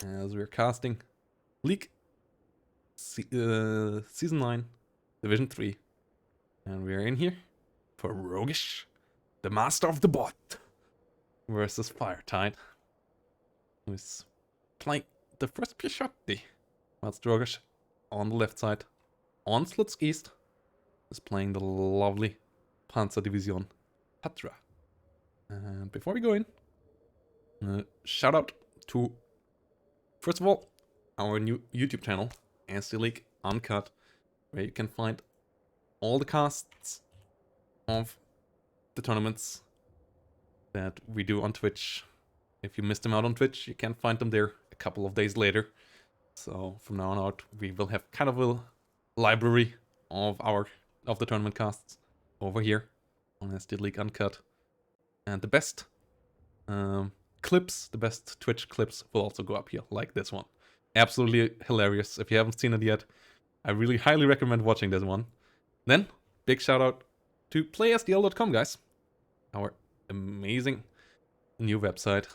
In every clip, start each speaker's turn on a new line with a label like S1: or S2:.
S1: as we're casting League Season 9, Division 3. And we're in here for Rougish, the master of the bot, versus FireTight, who's playing the first Pichotti, whilst Rougish on the left side, on Sluts East, is playing the lovely Panzer Division Patra. And before we go in, shout out to, first of all, our new YouTube channel, SD League Uncut, where you can find all the casts of the tournaments that we do on Twitch. If you missed them out on Twitch, you can find them there a couple of days later. So from now on out, we will have kind of a library of the tournament casts over here on SD League Uncut. And the best clips, the best Twitch clips will also go up here, like this one. Absolutely hilarious. If you haven't seen it yet, I really highly recommend watching this one. Then, big shout out to playsdl.com, guys. Our amazing new website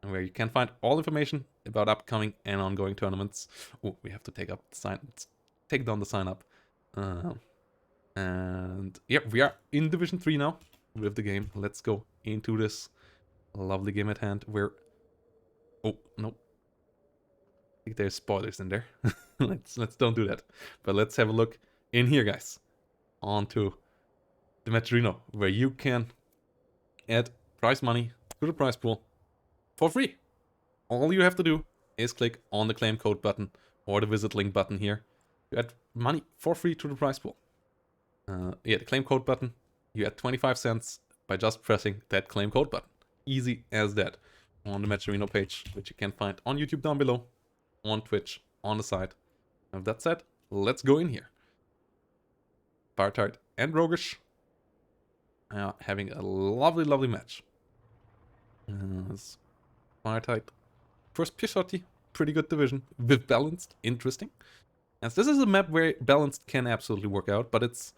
S1: where you can find all information about upcoming and ongoing tournaments. Oh, we have to take down the sign up. And yeah, we are in Division 3 now with the game. Let's go into this lovely game at hand where... Oh, no. I think there's spoilers in there. let's don't do that. But let's have a look in here, guys. Onto the Matcherino, where you can add prize money to the prize pool for free. All you have to do is click on the claim code button or the visit link button here. You add money for free to the prize pool. Yeah, the claim code button. You add 25 cents by just pressing that claim code button. Easy as that. On the Matcherino page, which you can find on YouTube down below, on Twitch, on the site. And with that said, let's go in here. FireTight and Rougish having a lovely, lovely match. FireTight, first Pichotti, pretty good division, with balanced, interesting. As this is a map where balanced can absolutely work out, but it's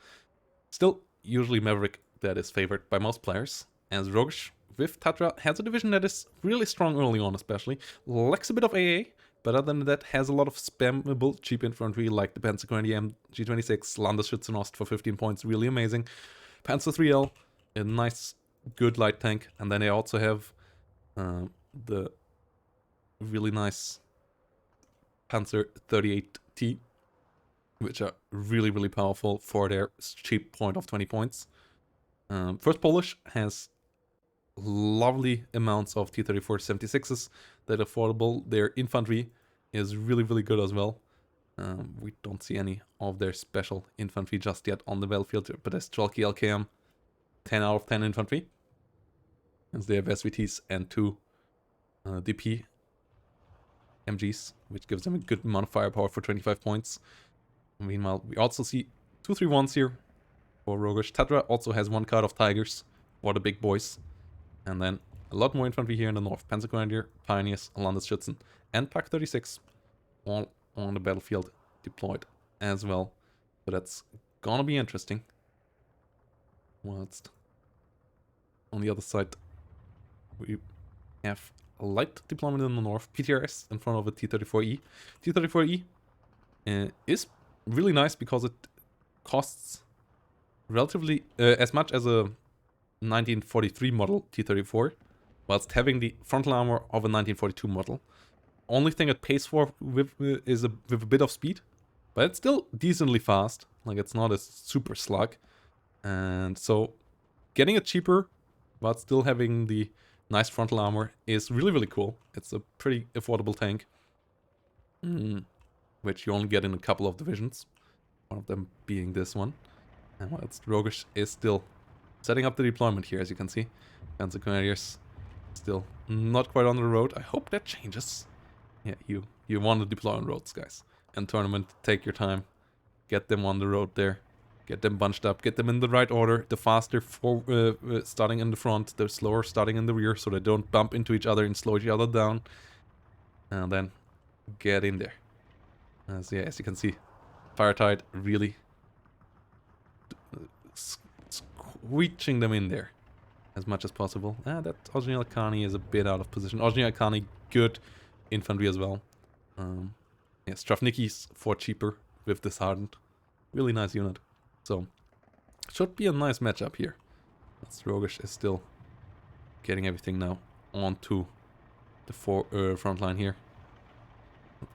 S1: still usually Maverick that is favored by most players. As Rougish with Tatra has a division that is really strong early on, especially. Lacks a bit of AA, but other than that has a lot of spammable cheap infantry like the Panzer G26, Landesschützenost for 15 points, really amazing. Panzer 3L, a nice, good light tank, and then they also have the really nice Panzer 38T, which are really, really powerful for their cheap point of 20 points. First Polish has lovely amounts of T-34 76s that are affordable. Their infantry is really, really good as well. We don't see any of their special infantry just yet on the battlefield, but there's Strelki LKM, 10 out of 10 infantry. As they have SVTs and 2 DP MGs, which gives them a good amount of firepower for 25 points. Meanwhile, we also see 2-3-1s here for Rougish. Tatra also has 1 card of Tigers for the big boys. And then a lot more infantry here in the north. Panzer Grenadier, Pioneers, Landesschützen, and Pak 36 all on the battlefield deployed as well. So that's gonna be interesting. Whilst on the other side, we have a light deployment in the north. PTRS in front of a T-34E. T-34E is really nice because it costs relatively as much as a 1943 model T-34, whilst having the frontal armor of a 1942 model. Only thing it pays for with a bit of speed, but it's still decently fast. Like, it's not a super slug, and so getting it cheaper but still having the nice frontal armor is really, really cool. It's a pretty affordable tank, which you only get in a couple of divisions, one of them being this one. And whilst Rougish is still setting up the deployment here, as you can see. Panzer Grenadiers still not quite on the road. I hope that changes. Yeah, you want to deploy on roads, guys. And tournament, take your time. Get them on the road there. Get them bunched up. Get them in the right order. The faster starting in the front, the slower starting in the rear, so they don't bump into each other and slow each other down. And then get in there. As you can see, FireTight really squeeching them in there as much as possible. That Ojni Alkani is a bit out of position. Ojni Alkani, good infantry as well. Yeah, Stravnicki's for cheaper with disheartened. Really nice unit. So, should be a nice matchup here. As Rougish is still getting everything now onto the front line here.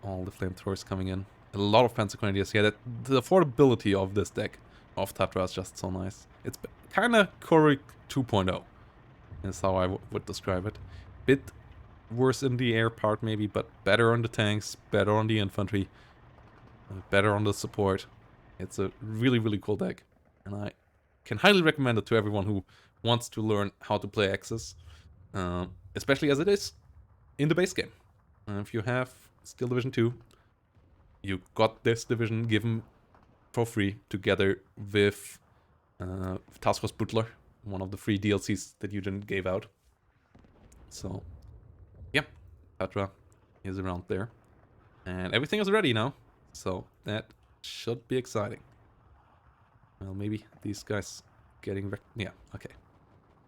S1: All the flamethrowers coming in. A lot of Panzer Grenadiers here. The affordability of this deck of Tatra is just so nice. It's kind of Korik 2.0 is how I would describe it. Bit worse in the air part maybe, but better on the tanks, better on the infantry, better on the support. It's a really, really cool deck. And I can highly recommend it to everyone who wants to learn how to play Axis. Especially as it is in the base game. If you have Steel Division 2, you got this division given for free together with Task Force Butler, one of the free DLCs that Eugen gave out. So, yeah, Tatra is around there. And everything is ready now, so that should be exciting. Well, maybe these guys getting... yeah, okay.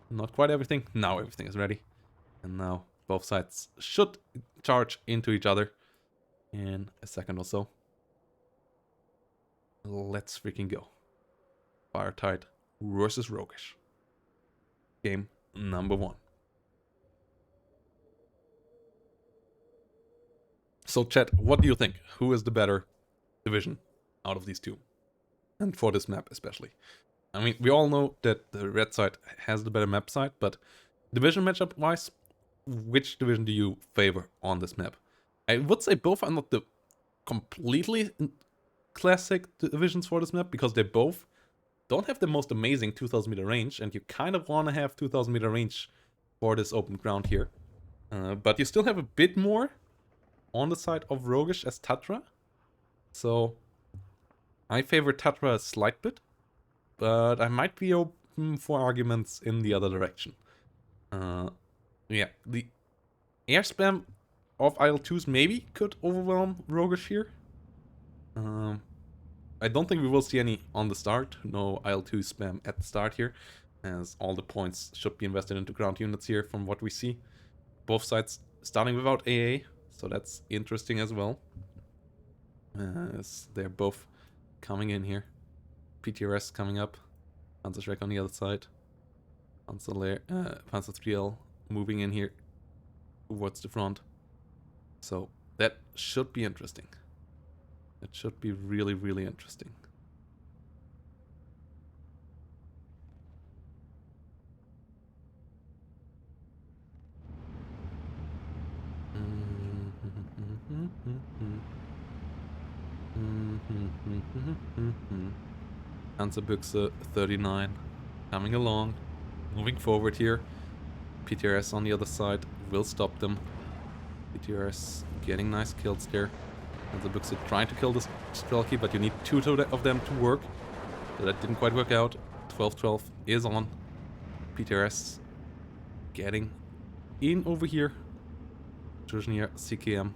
S1: Not quite everything. Now everything is ready. And now both sides should charge into each other in a second or so. Let's freaking go. FireTight versus Rougish. Game number 1. So chat, what do you think? Who is the better division out of these two? And for this map especially. I mean, we all know that the red side has the better map side, but division matchup wise, which division do you favor on this map? I would say both are not the completely classic divisions for this map, because they both don't have the most amazing 2000 meter range, and you kind of want to have 2000 meter range for this open ground here. But you still have a bit more on the side of Rougish as Tatra. So I favor Tatra a slight bit, but I might be open for arguments in the other direction. Yeah, the air spam of IL-2s maybe could overwhelm Rougish here. I don't think we will see any on the start. No IL-2 spam at the start here, as all the points should be invested into ground units here from what we see. Both sides starting without AA, so that's interesting as well. As they're both coming in here. PTRS coming up. Panzerschreck on the other side. Panzer 3L moving in here towards the front. So that should be interesting. It should be really, really interesting. Panzerbüchse 39 coming along, moving forward here. PTRS on the other side will stop them. PTRS getting nice kills there. Panzerbüchse trying to kill this Strelky, but you need two of them to work. So that didn't quite work out. 12-12 is on. PTRS getting in over here. Juzhnia CKM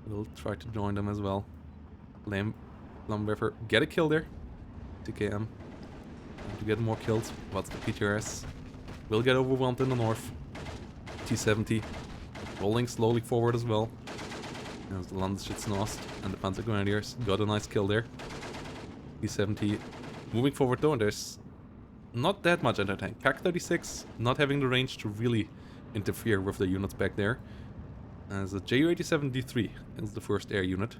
S1: will try to join them as well. Flammenwerfer get a kill there. CKM trying to get more kills, whilst the PTRS will get overwhelmed in the north. T-70 rolling slowly forward as well. As the Landesschützenrost and the Panzer Grenadiers got a nice kill there. T-70 moving forward though, and there's not that much anti-tank. Pak-36 not having the range to really interfere with the units back there. As the Ju-87D3 is the first air unit.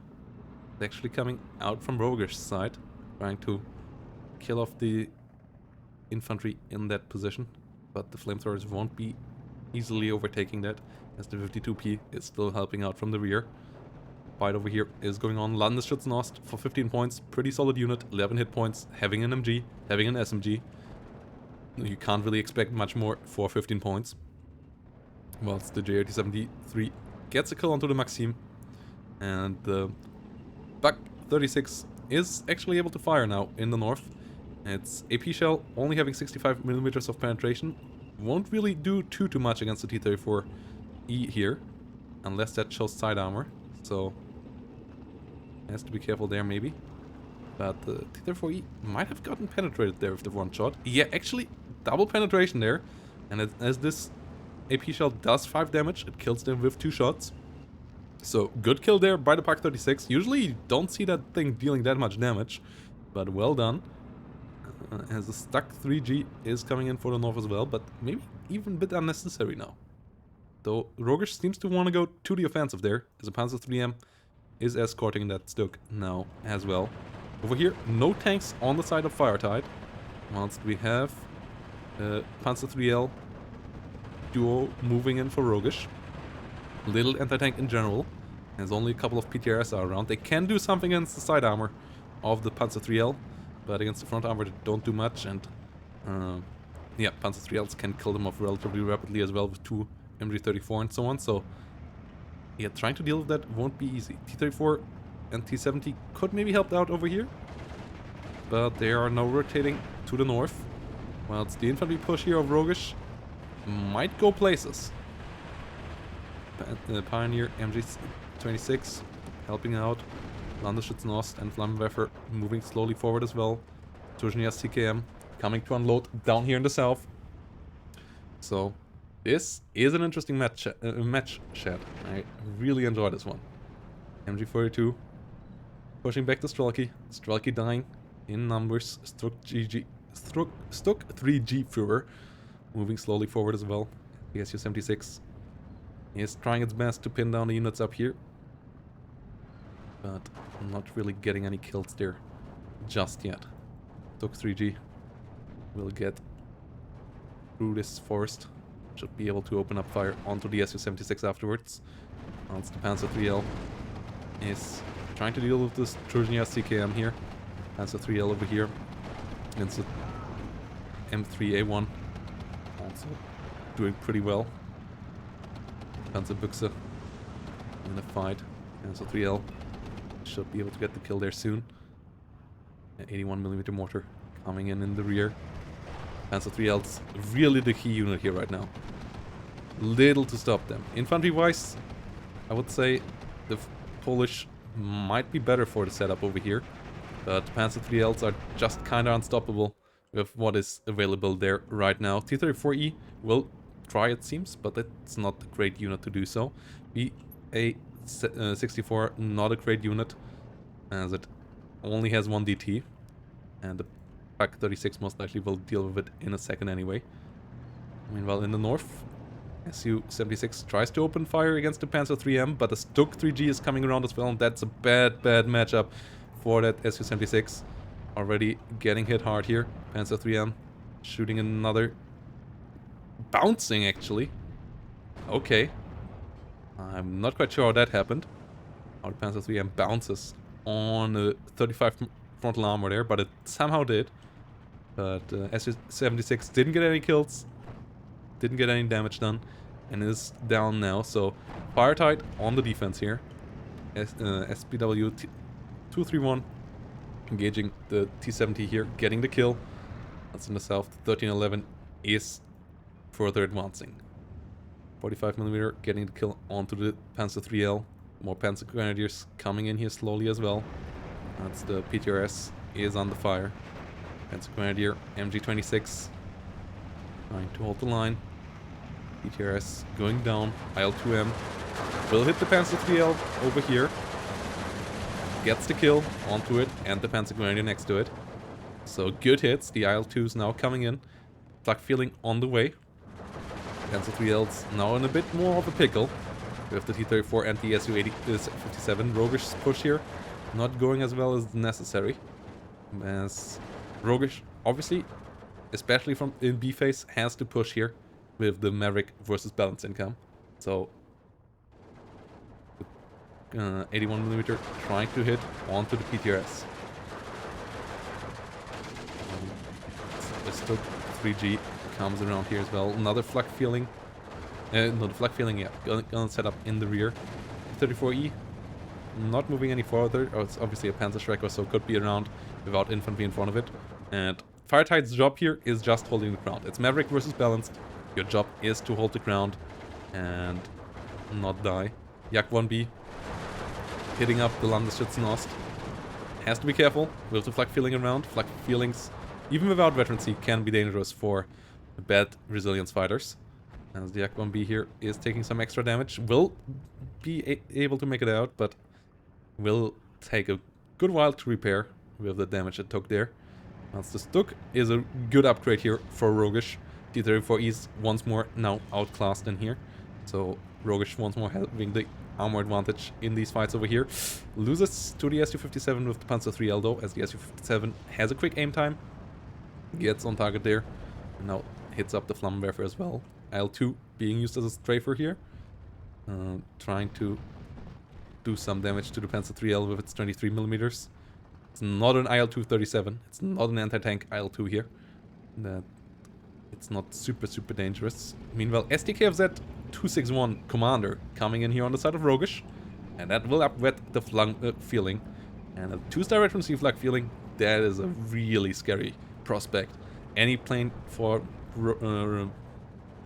S1: It's actually coming out from Rougish's side, trying to kill off the infantry in that position. But the flamethrowers won't be easily overtaking that, as the 52P is still helping out from the rear. Fight over here is going on. Landesschützenrost for 15 points. Pretty solid unit. 11 hit points. Having an MG. Having an SMG. You can't really expect much more for 15 points. Whilst the Ju-87D3 gets a kill onto the Maxim. And the Pak-36 is actually able to fire now in the north. Its AP shell only having 65mm of penetration. Won't really do too much against the T-34E here. Unless that shows side armor. So has to be careful there maybe. But the T-34E might have gotten penetrated there with the one shot. Yeah, actually double penetration there. And as this AP shell does 5 damage, it kills them with 2 shots. So, good kill there by the Pak 36. Usually you don't see that thing dealing that much damage, but well done. As the stuck 3G is coming in for the north as well, but maybe even a bit unnecessary now. Though Rougish seems to want to go to the offensive there, as a Panzer 3M is escorting that Stuk now as well. Over here, no tanks on the side of FireTight. Whilst we have Panzer 3L duo moving in for Rougish. Little anti-tank in general, as only a couple of PTRS are around. They can do something against the side armor of the Panzer 3L, but against the front armor they don't do much, and yeah, Panzer 3Ls can kill them off relatively rapidly as well with 2 MG34 and so on, so yeah, trying to deal with that won't be easy. T34 and T70 could maybe help out over here, but they are now rotating to the north, whilst the infantry push here of Rougish might go places. Pioneer MG26 helping out. Landesschützennost and Flammenwerfer moving slowly forward as well. Turgenev CKM coming to unload down here in the south. So this is an interesting match, chat. I really enjoy this one. MG42 pushing back the Strelky. Strelky dying in numbers. Stuk 3G Führer moving slowly forward as well. The SU-76 is trying its best to pin down the units up here, but not really getting any kills there just yet. Stuk 3G will get through this forest. Should be able to open up fire onto the SU-76 afterwards. Whilst the Panzer 3L is trying to deal with this Turgenev CKM here. Panzer 3L over here against the M3A1. Also doing pretty well. Panzerbüchse in the fight. Panzer 3L should be able to get the kill there soon. An 81mm mortar coming in the rear. Panzer 3L's really the key unit here right now. Little to stop them. Infantry-wise, I would say the Polish might be better for the setup over here, but Panzer 3Ls are just kind of unstoppable with what is available there right now. T-34E will try, it seems, but it's not a great unit to do so. BA-64, not a great unit, as it only has 1 DT, and the Pak 36 most likely will deal with it in a second anyway. Meanwhile, in the north, SU-76 tries to open fire against the Panzer 3M, but the Stuk 3G is coming around as well, and that's a bad matchup for that SU-76. Already getting hit hard here. Panzer 3M shooting another. Bouncing, actually. Okay. I'm not quite sure how that happened. How the Panzer 3M bounces on a 35 frontal armor there, but it somehow did. But SU-76 didn't get any kills. Didn't get any damage done. And is down now. So, FireTight on the defense here. SPW 231 engaging the T-70 here, getting the kill. That's in the south. 1311 is further advancing. 45mm getting the kill onto the Panzer 3L. More Panzer Grenadiers coming in here slowly as well. That's the PTRS is on the fire. Panzer Grenadier MG26 trying to hold the line. PTRS going down. IL-2M will hit the Panzer 3L over here. Gets the kill onto it and the Panzer Grenadier next to it. So good hits. The IL-2s now coming in. Flak feeling on the way. Panzer 3L's now in a bit more of a pickle. With the T-34 and the SU-57. Rougish's push here not going as well as necessary. As Rougish, obviously, especially from in B phase, has to push here with the Maverick versus balanced income. So 81mm trying to hit onto the PTRS. Stuk 3G comes around here as well. Another flak feeling. No, the flak feeling, yeah. Gonna set up in the rear. 34E not moving any further. Oh, it's obviously a Panzer Striker, so could be around without infantry in front of it. And FireTight's job here is just holding the ground. It's Maverick versus balanced. Your job is to hold the ground and not die. Yak 1B hitting up the Landesschützennost. Has to be careful with the flak feeling around. Flak feelings, even without veterancy, can be dangerous for bad resilience fighters. As the Yak-1B here is taking some extra damage. Will be able to make it out, but will take a good while to repair with the damage it took there. As the Stuk is a good upgrade here for Rougish. T-34 is once more now outclassed in here. So Rougish once more having the armor advantage in these fights over here. Loses to the Su-57 with the Panzer III though, as the Su-57 has a quick aim time. Gets on target there. And now hits up the Flammenwerfer as well. IL-2 being used as a strafer here. Trying to do some damage to the Panzer IIIL with its 23mm. It's not an IL-237. It's not an anti-tank IL-2 here. It's not super dangerous. Meanwhile, SDKFZ 261 Commander coming in here on the side of Rougish. And that will upwet the flak feeling. And a 2-star veteran flak feeling, that is a really scary prospect. Any plane for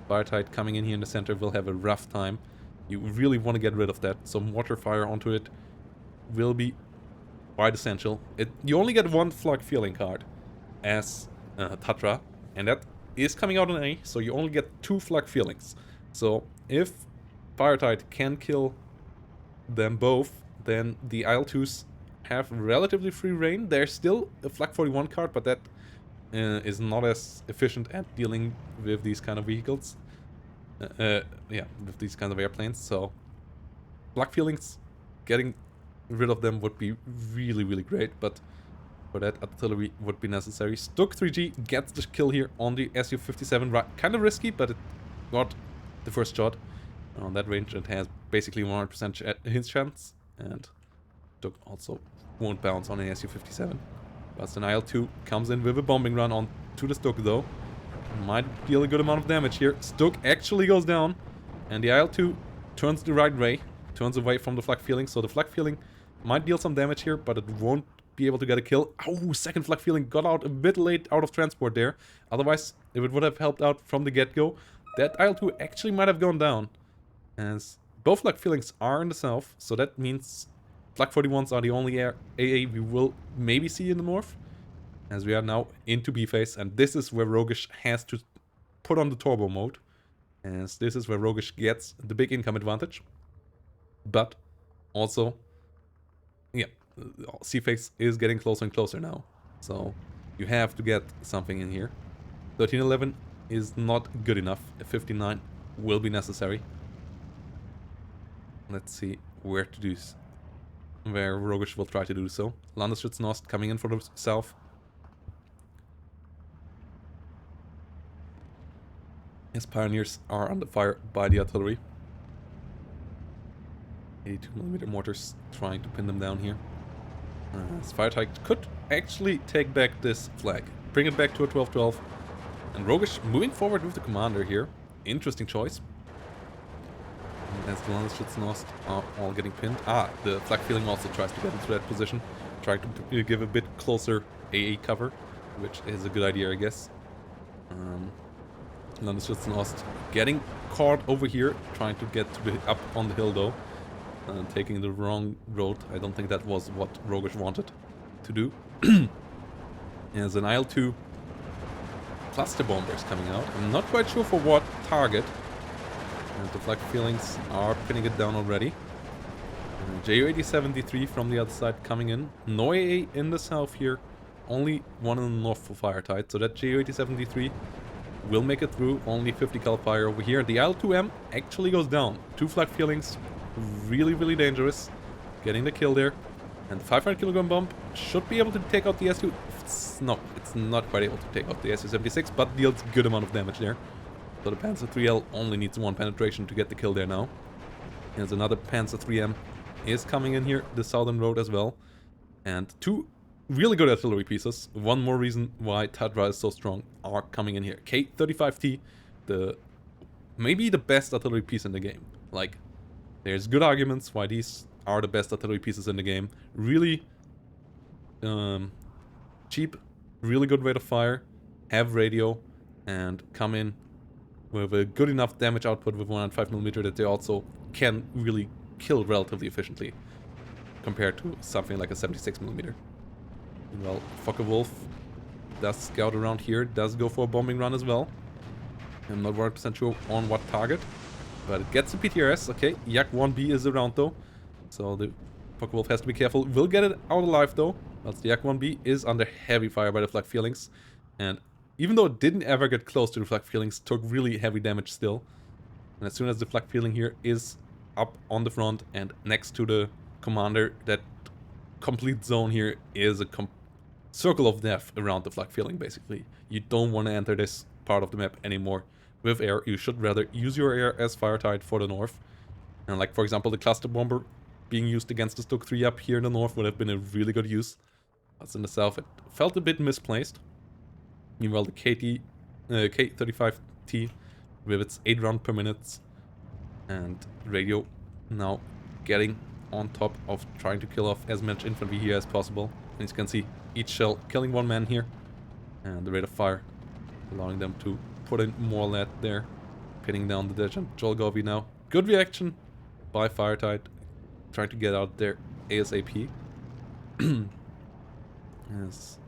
S1: FireTight coming in here in the center will have a rough time. You really want to get rid of that. Some water fire onto it will be quite essential. You only get one flak feeling card as Tatra, and that is coming out on A, so you only get 2 flak feelings. So if FireTight can kill them both, then the IL-2s have relatively free reign. There's still a flak 41 card, but that is not as efficient at dealing with these kind of vehicles. Yeah, with these kind of airplanes. So flak feelings, getting rid of them would be really great, but for that artillery would be necessary. Stuk 3G gets the kill here on the Su-57. Kind of risky, but it got the first shot. On that range it has basically 100% hit chance, and Stuk also won't bounce on an Su-57. But an IL-2 comes in with a bombing run on to the Stuk though. Might deal a good amount of damage here. Stuk actually goes down, and the IL-2 turns the right way, turns away from the flak feeling, so the flak feeling might deal some damage here, but it won't be able to get a kill. Oh, second flak feeling got out a bit late out of transport there. Otherwise, if it would have helped out from the get-go, that IL-2 actually might have gone down. As both flak feelings are in the south, so that means flak 41s are the only AA we will maybe see in the north. As we are now into B phase, and this is where Rougish has to put on the turbo mode. As this is where Rougish gets the big income advantage. But also, yeah, C phase is getting closer and closer now. So you have to get something in here. 1311 is not good enough. A 59 will be necessary. Let's see where to do this. Where Rougish will try to do so. Landesschützennost coming in for the south. His pioneers are under fire by the artillery. 82mm mortars trying to pin them down here. His FireTight could actually take back this flag, bring it back to a 12-12. And Rougish moving forward with the commander here. Interesting choice. As the Landesschützennost are all getting pinned. The flak feeling also tries to get into that position. Trying to give a bit closer AA cover, which is a good idea, I guess. Landesschützennost getting caught over here, trying to get to the up on the hill though. Taking the wrong road. I don't think that was what Rougish wanted to do. As an IL-2 cluster bombers coming out. I'm not quite sure for what target. And the flak feelings are pinning it down already. Ju-8073 from the other side coming in. No AA in the south here. Only one in the north for FireTight. So that Ju-8073 will make it through. Only 50 cal fire over here. The IL-2M actually goes down. 2 flak feelings. Really dangerous. Getting the kill there. And the 500 kilogram bomb should be able to take out the SU. No, it's not quite able to take out the Su-76, but deals a good amount of damage there. So the Panzer IIIL only needs 1 penetration to get the kill there now. There's another Panzer IIIM is coming in here, the southern road as well. And 2 really good artillery pieces. One more reason why Tatra is so strong are coming in here. K-35T, maybe the best artillery piece in the game. Like, there's good arguments why these are the best artillery pieces in the game. Really cheap, really good rate of fire, have radio, and come in with a good enough damage output with 105mm that they also can really kill relatively efficiently compared to something like a 76mm. Well, Focke-Wulf does scout around here, does go for a bombing run as well. I'm not 100% sure on what target, but it gets the PTRS. Okay, Yak 1B is around though, so the Focke-Wulf has to be careful. Will get it out alive though, but the Yak 1B is under heavy fire by the Flak Feelings, and even though it didn't ever get close to the Flak Feelings, took really heavy damage still. And as soon as the Flak Feeling here is up on the front and next to the commander, that complete zone here is a circle of death around the Flak Feeling basically. You don't want to enter this part of the map anymore with air. You should rather use your air as FireTight for the north. And like for example the cluster bomber being used against the Stoke 3 up here in the north would have been a really good use. But in the south it felt a bit misplaced. Meanwhile the K35T with its 8 round per minute and radio now getting on top of trying to kill off as much infantry here as possible. And as you can see, each shell killing one man here, and the rate of fire allowing them to put in more lead there, pinning down the Dejant Jolgovi now. Good reaction by FireTight, trying to get out there ASAP. Yes.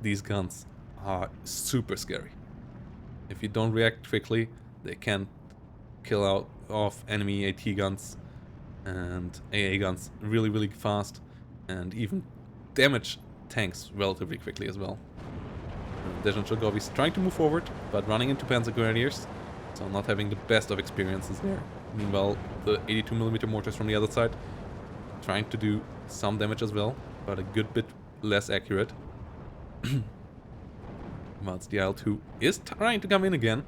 S1: These guns are super scary. If you don't react quickly, they can kill out off enemy AT guns and AA guns really fast, and even damage tanks relatively quickly as well. Dejant Jolgovi is trying to move forward, but running into Panzer Grenadiers, so not having the best of experiences there. Meanwhile, the 82mm mortars from the other side trying to do some damage as well, but a good bit less accurate. Whilst the IL-2 is trying to come in again.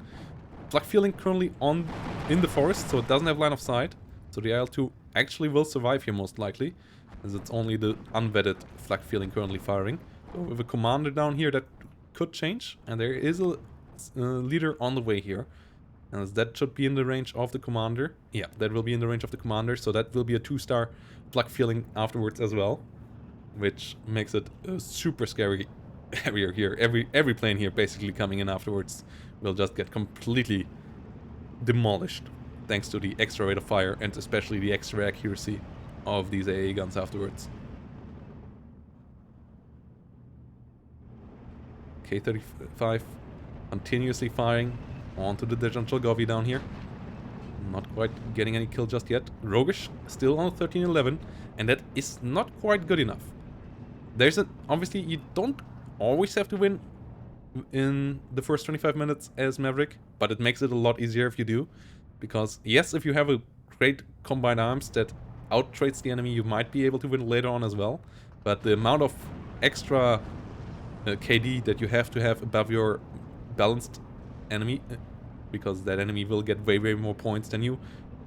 S1: Flak Feeling currently in the forest, so it doesn't have line of sight. So the IL-2 actually will survive here most likely, as it's only the unvetted Flak Feeling currently firing. So with a commander down here that could change, and there is a leader on the way here. And that should be in the range of the commander. Yeah, that will be in the range of the commander, so that will be a 2-star Flak Feeling afterwards as well. Which makes it a super scary area here. Every plane here basically coming in afterwards will just get completely demolished thanks to the extra rate of fire and especially the extra accuracy of these AA guns afterwards. K35 continuously firing onto the Dejant Jolgovi down here. Not quite getting any kill just yet. Rougish still on 13-11, and that is not quite good enough. Obviously you don't always have to win in the first 25 minutes as Maverick, but it makes it a lot easier if you do. Because yes, if you have a great combined arms that outtrades the enemy, you might be able to win later on as well. But the amount of extra KD that you have to have above your balanced enemy, because that enemy will get way more points than you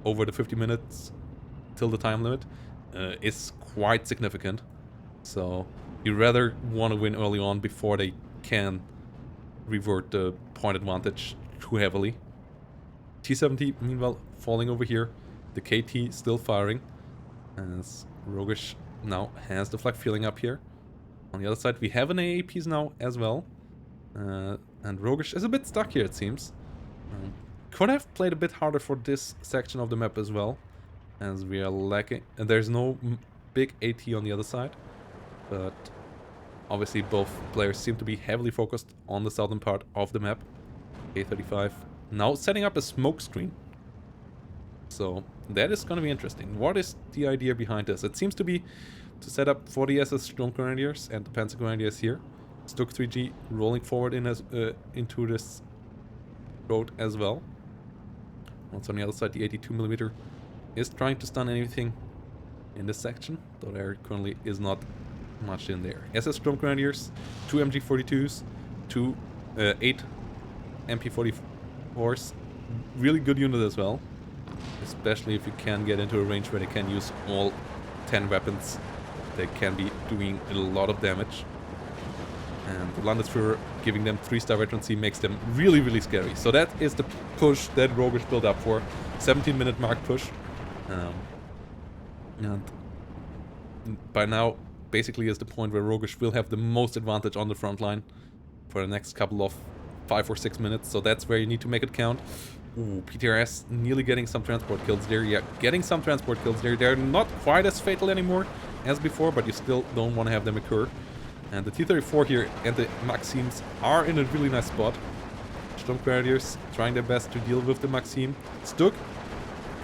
S1: over the 50 minutes till the time limit, is quite significant. So you rather want to win early on before they can revert the point advantage too heavily. T-70 meanwhile falling over here. The KT still firing as Rougish now has the Flak Feeling up here. On the other side we have an AA piece now as well. And Rougish is a bit stuck here it seems. Could have played a bit harder for this section of the map as well, as we are lacking. And there's no big AT on the other side. But obviously both players seem to be heavily focused on the southern part of the map. A35 now setting up a smoke screen. So that is going to be interesting. What is the idea behind this? It seems to be to set up for the SS Sturm Grenadiers and the Panzer Grenadiers here. Stuk 3G rolling forward into this road as well. Also on the other side, the 82mm is trying to stun anything in this section, though there currently is not much in there. SS Sturm Grenadiers, 2 MG42s, 8 MP44s. Really good unit as well, especially if you can get into a range where they can use all 10 weapons. They can be doing a lot of damage. And the Landesführer giving them 3-star veterancy makes them really scary. So that is the push that Rougish built up for. 17-minute mark push. And by now, basically is the point where Rougish will have the most advantage on the front line for the next couple of 5 or 6 minutes. So that's where you need to make it count. Ooh, PTRS nearly getting some transport kills there. Yeah, getting some transport kills there. They're not quite as fatal anymore as before, but you still don't want to have them occur. And the T-34 here and the Maxims are in a really nice spot. Storm Grenadiers trying their best to deal with the Maxim. Stuk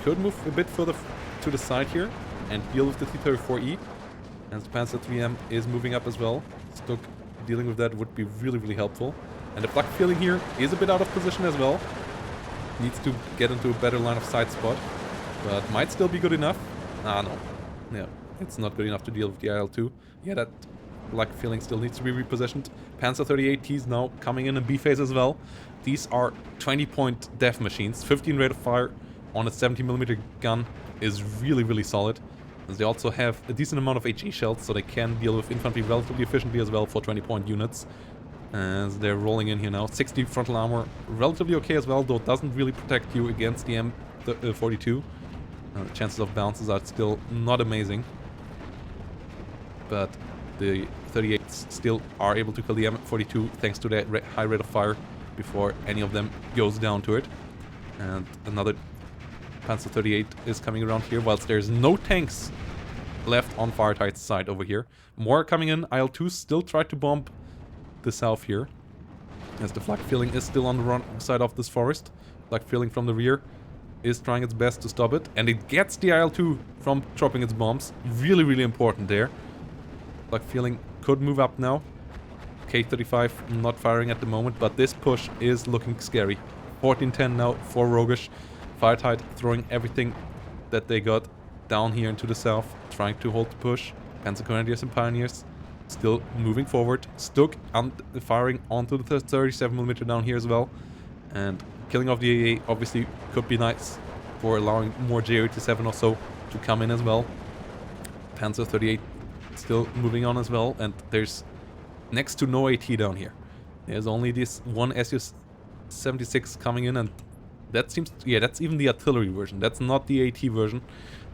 S1: could move a bit further to the side here and deal with the T-34E. And the Panzer 3M is moving up as well. Stuk dealing with that would be really, really helpful. And the flak feeling here is a bit out of position as well. Needs to get into a better line of sight spot. But might still be good enough. Ah, no. Yeah, it's not good enough to deal with the IL-2. Yeah, that flak feeling still needs to be repositioned. Panzer 38Ts now coming in B phase as well. These are 20-point death machines. 15 rate of fire on a 70mm gun is really, really solid. As they also have a decent amount of HE shells, so they can deal with infantry relatively efficiently as well for 20-point units. As they're rolling in here now. 60 frontal armor, relatively okay as well, though it doesn't really protect you against the M42. The chances of bounces are still not amazing. But the 38s still are able to kill the M42 thanks to that high rate of fire before any of them goes down to it. And another Panzer 38 is coming around here, whilst there's no tanks left on FireTight's side over here. More coming in. IL-2 still try to bomb the south here, as the flak feeling is still on the wrong side of this forest. Flak feeling from the rear is trying its best to stop it, and it gets the IL-2 from dropping its bombs. Really, really important there. Flak feeling could move up now. K-35 not firing at the moment, but this push is looking scary. 14-10 now for Rougish. FireTight throwing everything that they got down here into the south, trying to hold the push. Panzer Grenadiers and Pioneers still moving forward. Stuk firing onto the 37mm down here as well. And killing off the AA obviously could be nice for allowing more J87 or so to come in as well. Panzer 38 still moving on as well, and there's next to no AT down here. There's only this one SU-76 coming in, and that seems... yeah, that's even the artillery version. That's not the AT version.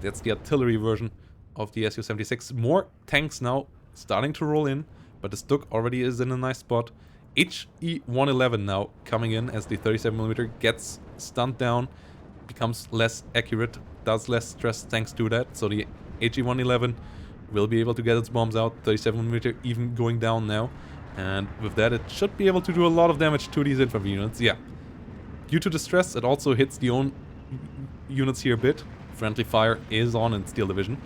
S1: That's the artillery version of the Su-76. More tanks now starting to roll in, but the Stuk already is in a nice spot. HE-111 now coming in as the 37mm gets stunned down, becomes less accurate, does less stress thanks to that. So the HE-111 will be able to get its bombs out. 37mm even going down now. And with that, it should be able to do a lot of damage to these infantry units. Yeah. Due to the stress, it also hits the own units here a bit. Friendly fire is on in Steel Division.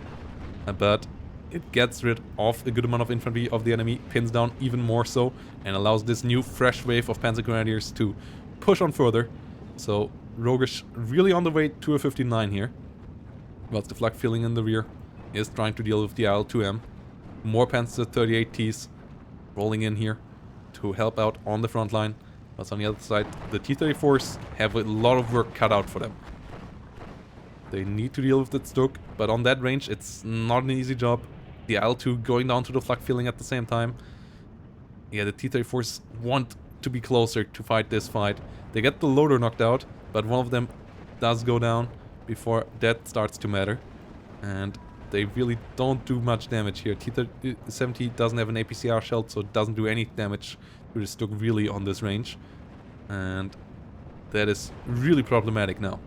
S1: But it gets rid of a good amount of infantry of the enemy, pins down even more so, and allows this new fresh wave of Panzer Grenadiers to push on further. So Rougish really on the way to a 59 here. Whilst the flak feeling in the rear is trying to deal with the IL-2M. More Panzer 38Ts rolling in here to help out on the front line. But on the other side, the T-34s have a lot of work cut out for them. They need to deal with that Stuk, but on that range, it's not an easy job. The IL-2 going down to the flak feeling at the same time. Yeah, the T-34s want to be closer to fight this fight. They get the loader knocked out, but one of them does go down before that starts to matter. And they really don't do much damage here. T-70 doesn't have an APCR shell, so it doesn't do any damage to the Stuk really on this range. And that is really problematic now.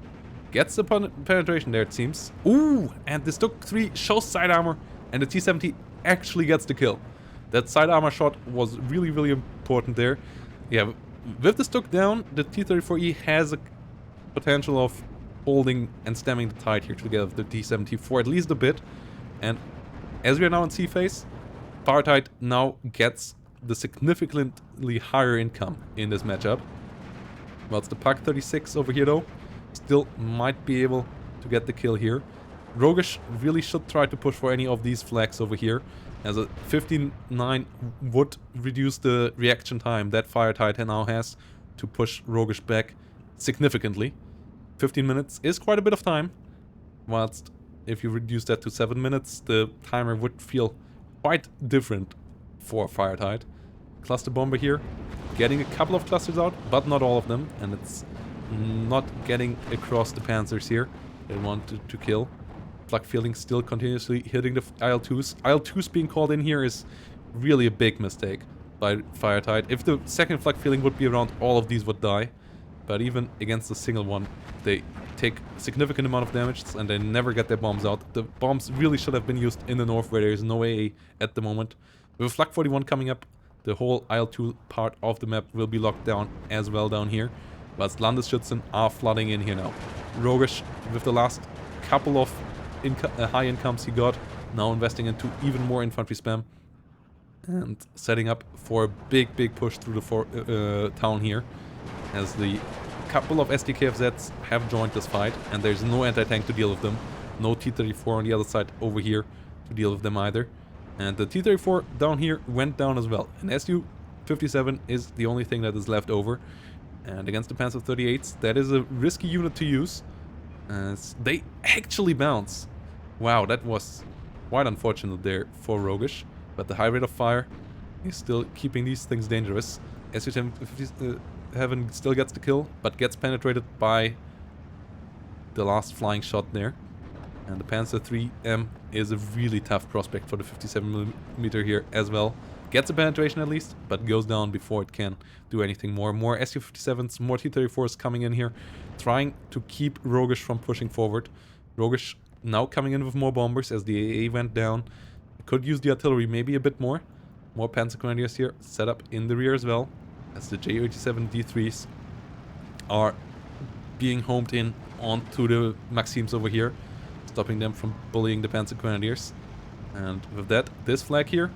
S1: Gets the penetration there, it seems. Ooh, and the Stuk 3 shows side armor, and the T-70 actually gets the kill. That side armor shot was really, really important there. Yeah, with the Stuk down, the T-34E has a potential of holding and stemming the tide here together with the T-70 for at least a bit. And as we are now in C phase, FireTight now gets the significantly higher income in this matchup. Whilst the Pak-36 over here though still might be able to get the kill here. Rougish really should try to push for any of these flags over here, as a 15-9 would reduce the reaction time that FireTight now has to push Rougish back significantly. 15 minutes is quite a bit of time, whilst if you reduce that to 7 minutes, the timer would feel quite different for FireTight. Cluster bomber here, getting a couple of clusters out, but not all of them, and it's not getting across the panzers here. They wanted to kill. Flak feeling still continuously hitting the IL-2s. IL-2s being called in here is really a big mistake by FireTight. If the second flak feeling would be around, all of these would die. But even against a single one, they take a significant amount of damage and they never get their bombs out. The bombs really should have been used in the north where there is no AA at the moment. With Flak 41 coming up, The whole IL-2 part of the map will be locked down as well down here. But Landesschützen are flooding in here now. Rougish, with the last couple of high incomes he got, now investing into even more infantry spam. And setting up for a big push through the town here. As the couple of SDKFZs have joined this fight. And there's no anti-tank to deal with them. No T-34 on the other side over here to deal with them either. And the T-34 down here went down as well. And SU-57 is the only thing that is left over. And against the Panzer 38s, that is a risky unit to use. As they actually bounce. Wow, that was quite unfortunate there for Rougish. But the high rate of fire is still keeping these things dangerous. SU-57 still gets the kill, but gets penetrated by the last flying shot there. And the Panzer 3M is a really tough prospect for the 57mm here as well. Gets a penetration at least, but goes down before it can do anything more. More Su-57s, more T-34s coming in here, trying to keep Rougish from pushing forward. Rougish now coming in with more bombers as the AA went down. Could use the artillery maybe a bit more. More Panzer Grenadiers here, set up in the rear as well, as the Ju-87 D3s are being homed in onto the Maxims over here, stopping them from bullying the Panzer Grenadiers. And with that, this flag here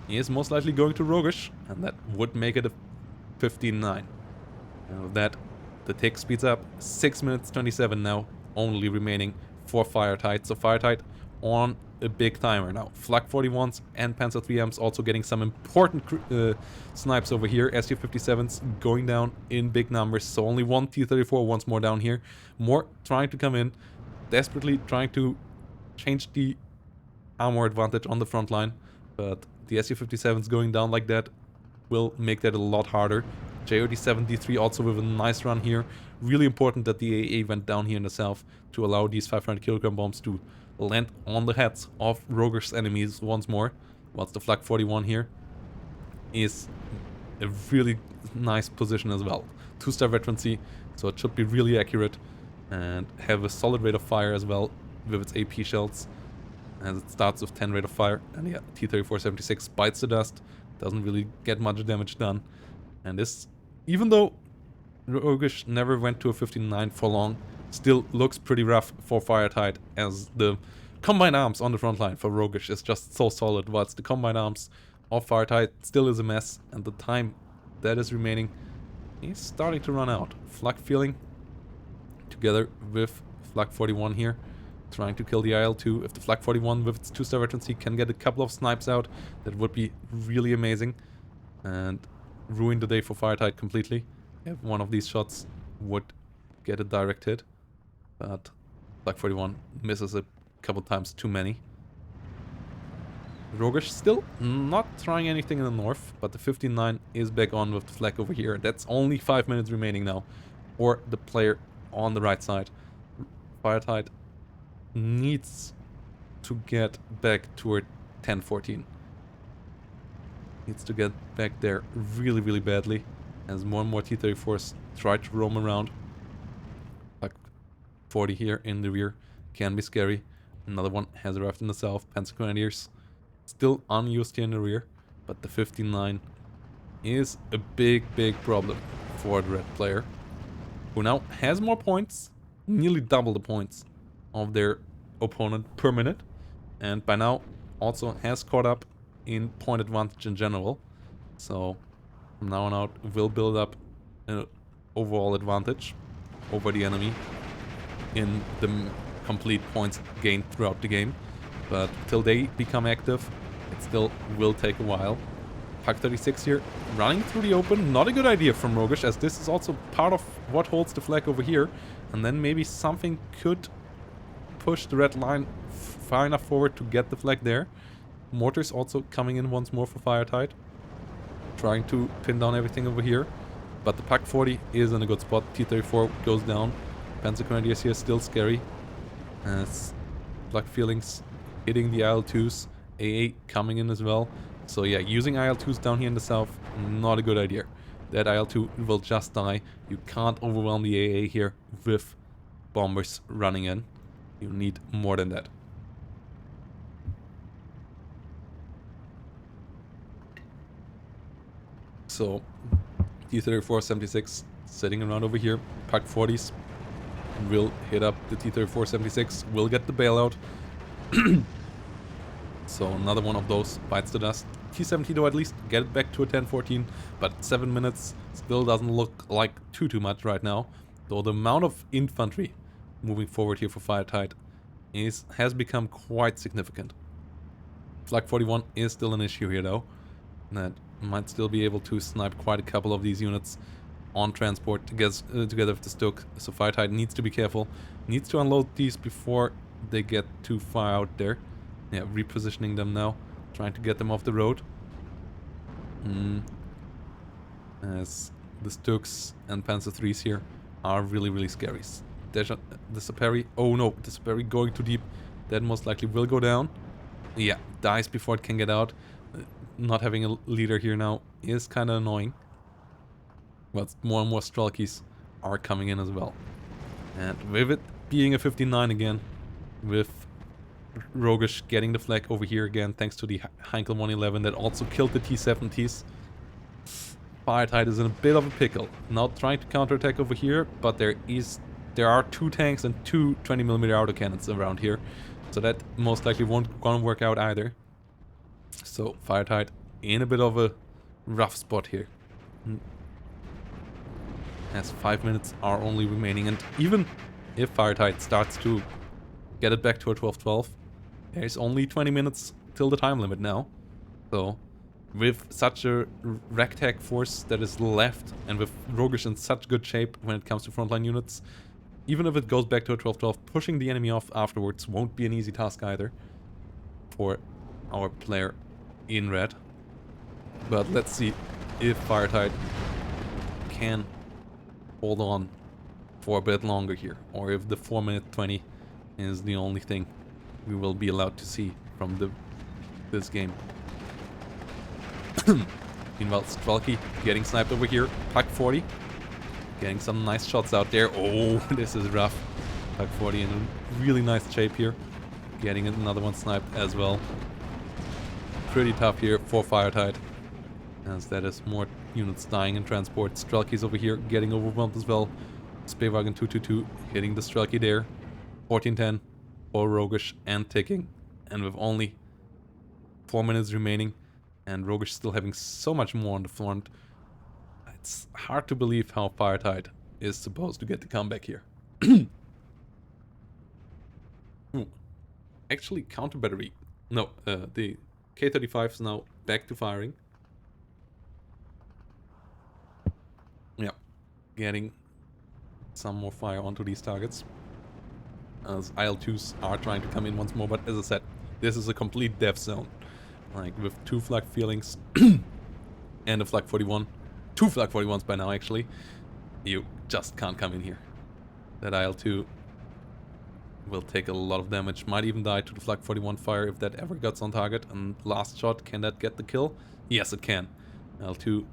S1: is most likely going to Rougish, and that would make it a 15-9. And with that, the tick speeds up. 6 minutes 27 now, only remaining for FireTight. So FireTight on a big timer now. Flak 41s and Panzer 3Ms also getting some important snipes over here. Su-57s going down in big numbers, so only one T-34 once more down here. More trying to come in, desperately trying to change the armor advantage on the front line, but the Su-57s going down like that will make that a lot harder. Ju-87 D3 also with a nice run here. Really important that the AA went down here in the south to allow these 500 kilogram bombs to land on the heads of Rougish's enemies once more. Whilst the Flak 41 here is a really nice position as well. 2-star veterancy, so it should be really accurate and have a solid rate of fire as well with its AP shells. As it starts with 10 rate of fire, and yeah, T-34-76 bites the dust, doesn't really get much damage done. And this, even though Rougish never went to a 15-9 for long, still looks pretty rough for FireTight, as the combined arms on the front line for Rougish is just so solid, whilst the combined arms of FireTight still is a mess, and the time that is remaining is starting to run out. Flak feeling together with Flak 41 here, trying to kill the IL-2. If the Flak 41 with its 2-star veterancy can get a couple of snipes out, that would be really amazing and ruin the day for FireTight completely. If one of these shots would get a direct hit, but Flak 41 misses a couple times too many. Rougish still not trying anything in the north, but the 15-9 is back on with the flag over here. That's only 5 minutes remaining now for the player on the right side. FireTight needs to get back toward 10-14. Needs to get back there really badly, as more and more T-34s try to roam around. Like 40 here in the rear can be scary. Another one has arrived in the south. Panzer Grenadiers still unused here in the rear, but the 15-9 is a big problem for the red player, who now has more points, nearly double the points of their opponent per minute, and by now also has caught up in point advantage in general. So from now on out will build up an overall advantage over the enemy in the complete points gained throughout the game. But till they become active, it still will take a while. Pak 36 here, running through the open. Not a good idea from Rougish, as this is also part of what holds the flag over here. And then maybe something could push the red line far enough forward to get the flag there. Mortars also coming in once more for FireTight, trying to pin down everything over here. But the Pak 40 is in a good spot. T-34 goes down. Panzer Grenadiers here still scary, as Flak feelings hitting the IL-2s. AA coming in as well. So yeah, using IL-2s down here in the south, not a good idea. That IL-2 will just die. You can't overwhelm the AA here with bombers running in. You need more than that. So T-34-76 sitting around over here. Pack 40s will hit up the T-34-76, will get the bailout. So another one of those bites the dust. T-70 though at least get it back to a 10-14, but 7 minutes still doesn't look like too much right now. Though the amount of infantry moving forward here for FireTight has become quite significant. Flak 41 is still an issue here though. That might still be able to snipe quite a couple of these units on transport together with the Stoke. So FireTight needs to be careful. Needs to unload these before they get too far out there. Yeah, repositioning them now. Trying to get them off the road. As the Stokes and Panzer 3s here are really, really scary. There's the Saperi. Oh no, the Saperi going too deep. That most likely will go down. Yeah, dies before it can get out. Not having a leader here now is kind of annoying. But more and more Strelkies are coming in as well. And with it being a 59 again, with Rougish getting the flag over here again, thanks to the Heinkel 111 that also killed the T-70s. FireTight is in a bit of a pickle. Now trying to counterattack over here, but there are 2 tanks and 2 20mm autocannons around here. So that most likely won't gonna work out either. So FireTight in a bit of a rough spot here. As 5 minutes are only remaining, and even if FireTight starts to get it back to a 12-12, there's only 20 minutes till the time limit now. So with such a ragtag force that is left, and with Rougish in such good shape when it comes to frontline units, even if it goes back to a 12-12, pushing the enemy off afterwards won't be an easy task either for our player in red. But let's see if FireTight can hold on for a bit longer here, or if the 4-minute 20 is the only thing we will be allowed to see from this game. Meanwhile, Strelky getting sniped over here. Pack 40 getting some nice shots out there. Oh, this is rough. Pack 40 in a really nice shape here. Getting another one sniped as well. Pretty tough here for FireTight, as that is more units dying in transport. Strelky's over here getting overwhelmed as well. Speerwagen 222 hitting the Strelky there. 14-10 for Rougish and ticking. And with only 4 minutes remaining, and Rougish still having so much more on the front, it's hard to believe how FireTight is supposed to get the comeback here. Ooh. Actually, counter battery. No, the K-35 is now back to firing. Yeah, getting some more fire onto these targets, as IL-2s are trying to come in once more. But as I said, this is a complete death zone. Like, with 2 Flak feelings and a Flak 41. 2 Flak 41s by now, actually. You just can't come in here. That IL-2 will take a lot of damage. Might even die to the Flak 41 fire if that ever gets on target. And last shot, can that get the kill? Yes, it can. IL-2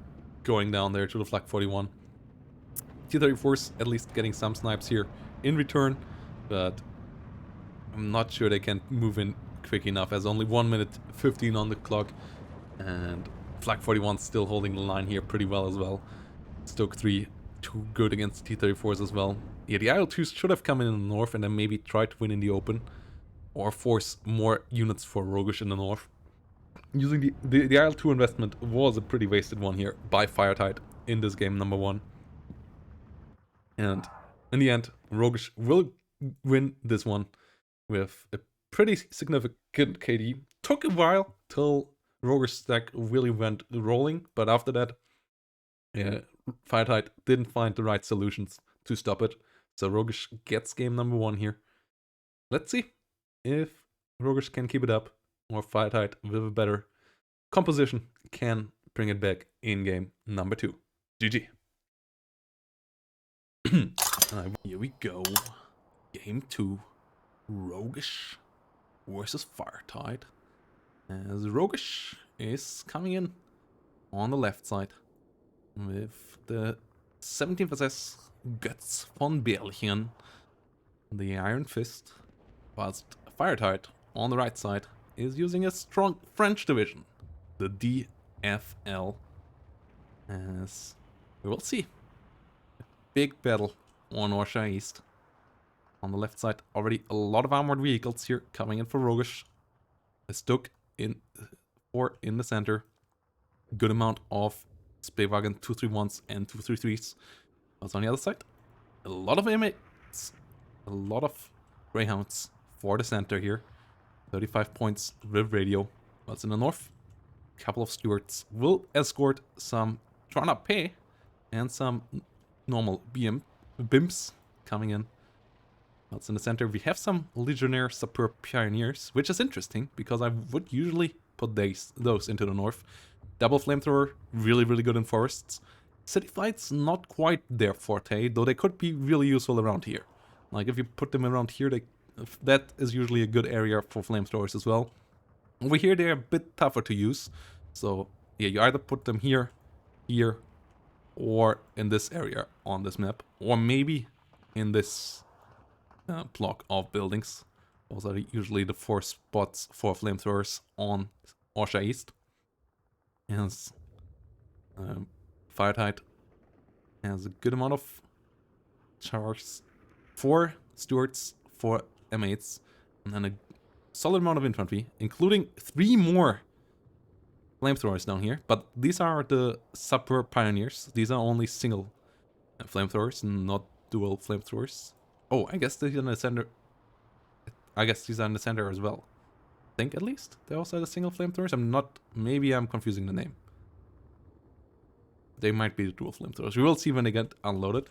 S1: going down there to the Flak 41. T-34s at least getting some snipes here in return, but I'm not sure they can move in quick enough, as only 1 minute 15 on the clock, and Flak 41 still holding the line here pretty well as well. Stoke 3 too good against T-34s as well. Yeah, the IL-2s should have come in the north and then maybe try to win in the open, or force more units for Rougish in the north. Using the IL-2 investment was a pretty wasted one here by FireTight in this game number 1. And in the end, Rougish will win this one with a pretty significant KD. Took a while till Rougish stack really went rolling, but after that, FireTight didn't find the right solutions to stop it. So Rougish gets game number 1 here. Let's see if Rougish can keep it up, or FireTight with a better composition can bring it back in game number 2. GG. Here we go. Game 2. Rougish versus FireTight. As Rougish is coming in on the left side with the 17th SS Götz von Berlchen, the Iron Fist, whilst FireTight on the right side is using a strong French division, the DFL. As we will see. Big battle on Orsha East. On the left side, already a lot of armored vehicles here coming in for Rougish. A Stuk in 4 in the center. Good amount of Spewagen 231s and 233s. What's on the other side? A lot of M8s. A lot of Greyhounds for the center here. 35 points with radio. What's in the north? A couple of Stuarts will escort some Trana and some normal BIMPs coming in. What's in the center? We have some Legionnaire Superb Pioneers, which is interesting because I would usually put those into the north. Double Flamethrower, really, really good in forests. City Fights, not quite their forte, though they could be really useful around here. Like if you put them around here, that is usually a good area for flamethrowers as well. Over here, they're a bit tougher to use. So yeah, you either put them here, here, or in this area on this map, or maybe in this block of buildings. Those are usually the 4 spots for flamethrowers on Orsha East. Yes. FireTight has a good amount of chars, 4 Stuarts, 4 M8s, and then a solid amount of infantry, including 3 more flamethrowers down here. But these are the Superb Pioneers. These are only single flamethrowers, not dual flamethrowers. Oh, I guess these are in the center. I guess these are in the center as well. I think at least they also are the single flamethrowers. Maybe I'm confusing the name. They might be the dual flamethrowers. We will see when they get unloaded,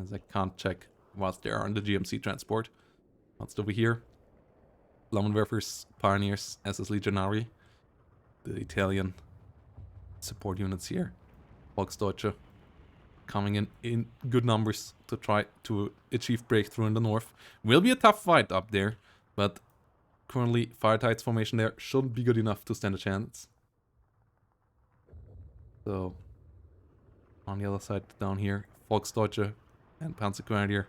S1: as I can't check whilst they are on the GMC transport. What's over here? Flammenwerfers, Pioneers, SS Legionary. The Italian support units here. Volksdeutsche coming in good numbers to try to achieve breakthrough in the north. Will be a tough fight up there, but currently FireTight's formation there shouldn't be good enough to stand a chance. So on the other side down here, Volksdeutsche and Panzergrenadier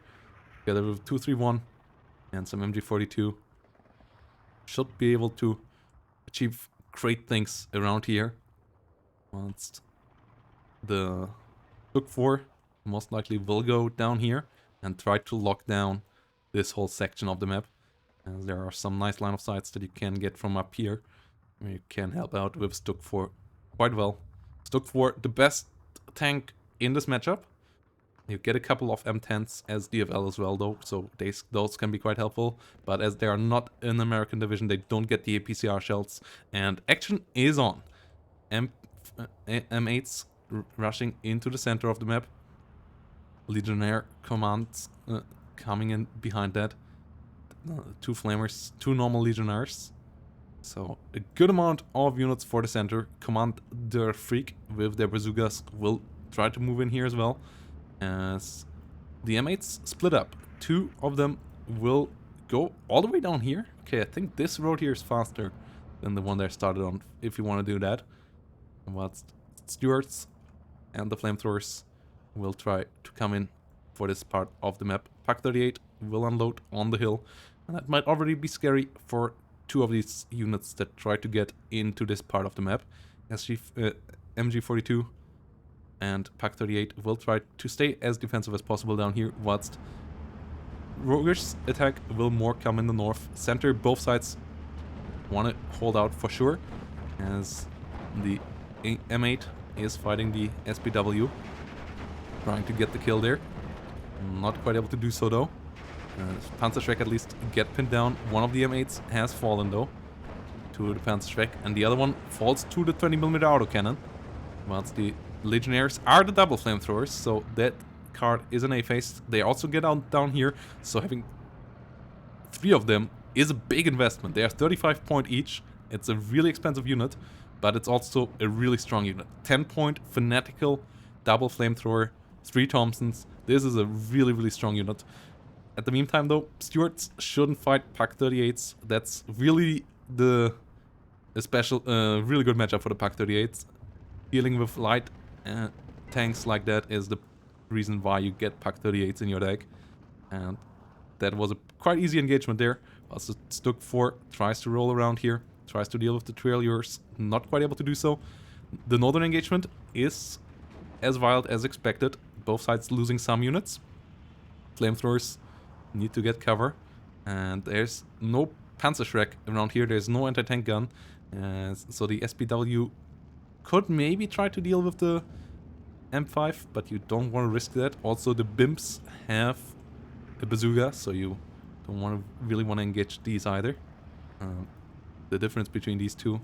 S1: together with 231 and some MG42 should be able to achieve great things around here. Once the Look 4 most likely will go down here and try to lock down this whole section of the map, as there are some nice line of sights that you can get from up here where you can help out with Stuk 4 quite well. Stuk 4, the best tank in this matchup. You get a couple of M10s as DFL as well though, so those can be quite helpful, but as they are not an American division, they don't get the APCR shells, and action is on. M8s rushing into the center of the map. Legionnaire commands coming in behind that. 2 flamers, 2 normal legionnaires. So a good amount of units for the center. Command der Freak with their bazookas will try to move in here as well. As the M8s split up. 2 of them will go all the way down here. Okay, I think this road here is faster than the one they started on, if you want to do that. But Stuarts and the flamethrowers will try to come in for this part of the map. Pak 38 will unload on the hill, and that might already be scary for 2 of these units that try to get into this part of the map. MG42 and Pak 38 will try to stay as defensive as possible down here, whilst Rogue's attack will more come in the north. Center, both sides want to hold out for sure, as the M8 is fighting the SPW, trying to get the kill there. Not quite able to do so though. Panzerschreck at least get pinned down. One of the M8s has fallen though to the Panzerschreck, and the other one falls to the 20mm autocannon. Whilst the Legionnaires are the double flamethrowers, so that card is an A-phase. They also get down here, so having 3 of them is a big investment. They are 35 point each. It's a really expensive unit, but it's also a really strong unit. 10 point fanatical double flamethrower, 3 Thompsons. This is a really, really strong unit. At the meantime though, Stuarts shouldn't fight Pak 38s. That's really a special, really good matchup for the Pak 38s. Dealing with light tanks like that is the reason why you get Pak 38s in your deck. And that was a quite easy engagement there. Also, Stuk 4 tries to roll around here, tries to deal with the trailers, not quite able to do so. The northern engagement is as wild as expected. Both sides losing some units. Flamethrowers need to get cover. And there's no Panzerschreck around here. There's no anti-tank gun. So the SPW could maybe try to deal with the M5, but you don't want to risk that. Also, the BIMPs have a bazooka, so you don't really want to engage these either. The difference between these two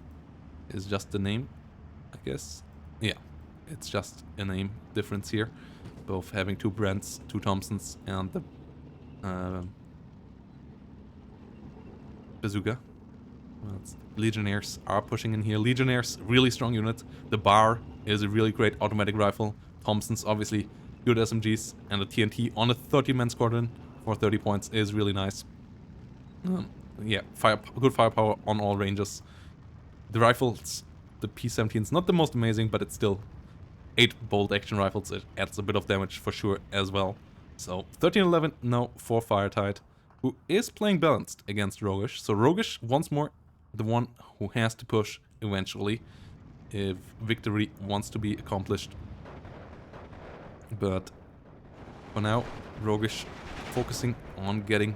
S1: is just the name, I guess. Yeah, it's just a name difference here. Both having two Brents, two Thompsons, and the bazooka. Well, Legionnaires are pushing in here. Legionnaires, really strong unit. The Bar is a really great automatic rifle. Thompsons, obviously, good SMGs. And the TNT on a 30-man squadron for 30 points is really nice. Yeah, good firepower on all ranges. The rifles, the P17 is not the most amazing, but it's still 8 bolt action rifles. It adds a bit of damage for sure as well. So 13-11 now for FireTight, who is playing balanced against Rougish. So Rougish, once more, the one who has to push eventually if victory wants to be accomplished. But for now, Rougish focusing on getting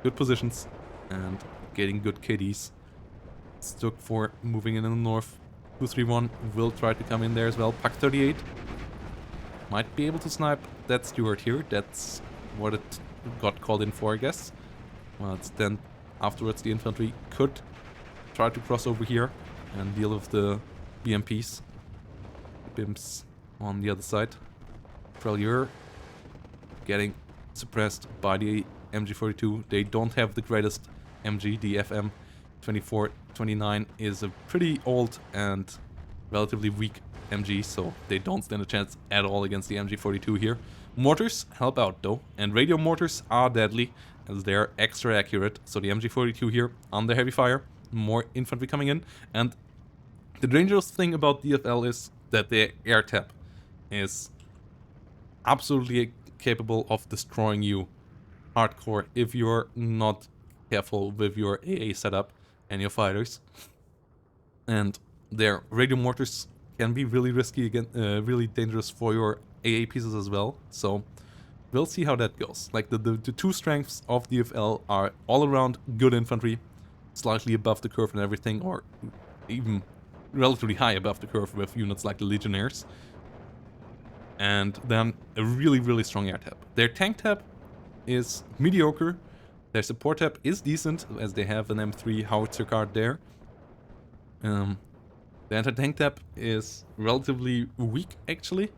S1: good positions and getting good KDs. Stuck for moving in the north. 231 will try to come in there as well. Pak 38 might be able to snipe that Stewart here. That's what it got called in for, I guess. Well, it's then afterwards the infantry could try to cross over here and deal with the BMPs. BIMs on the other side. Trelier getting suppressed by the MG42. They don't have the greatest MG. The FM 2429 is a pretty old and relatively weak MG, so they don't stand a chance at all against the MG42 here. Mortars help out though, and radio mortars are deadly as they're extra accurate. So the MG42 here on the heavy fire, more infantry coming in, and the dangerous thing about DFL is that their air tap is absolutely capable of destroying you hardcore if you're not careful with your AA setup and your fighters. And their radio mortars can be really risky again, really dangerous for your AA pieces as well. So we'll see how that goes. Like the two strengths of DFL are all around good infantry, slightly above the curve and everything, or even relatively high above the curve with units like the Legionnaires. And then a really strong air tap. Their tank tap is mediocre. Their support tap is decent, as they have an M3 howitzer card there. The anti-tank tap is relatively weak, actually.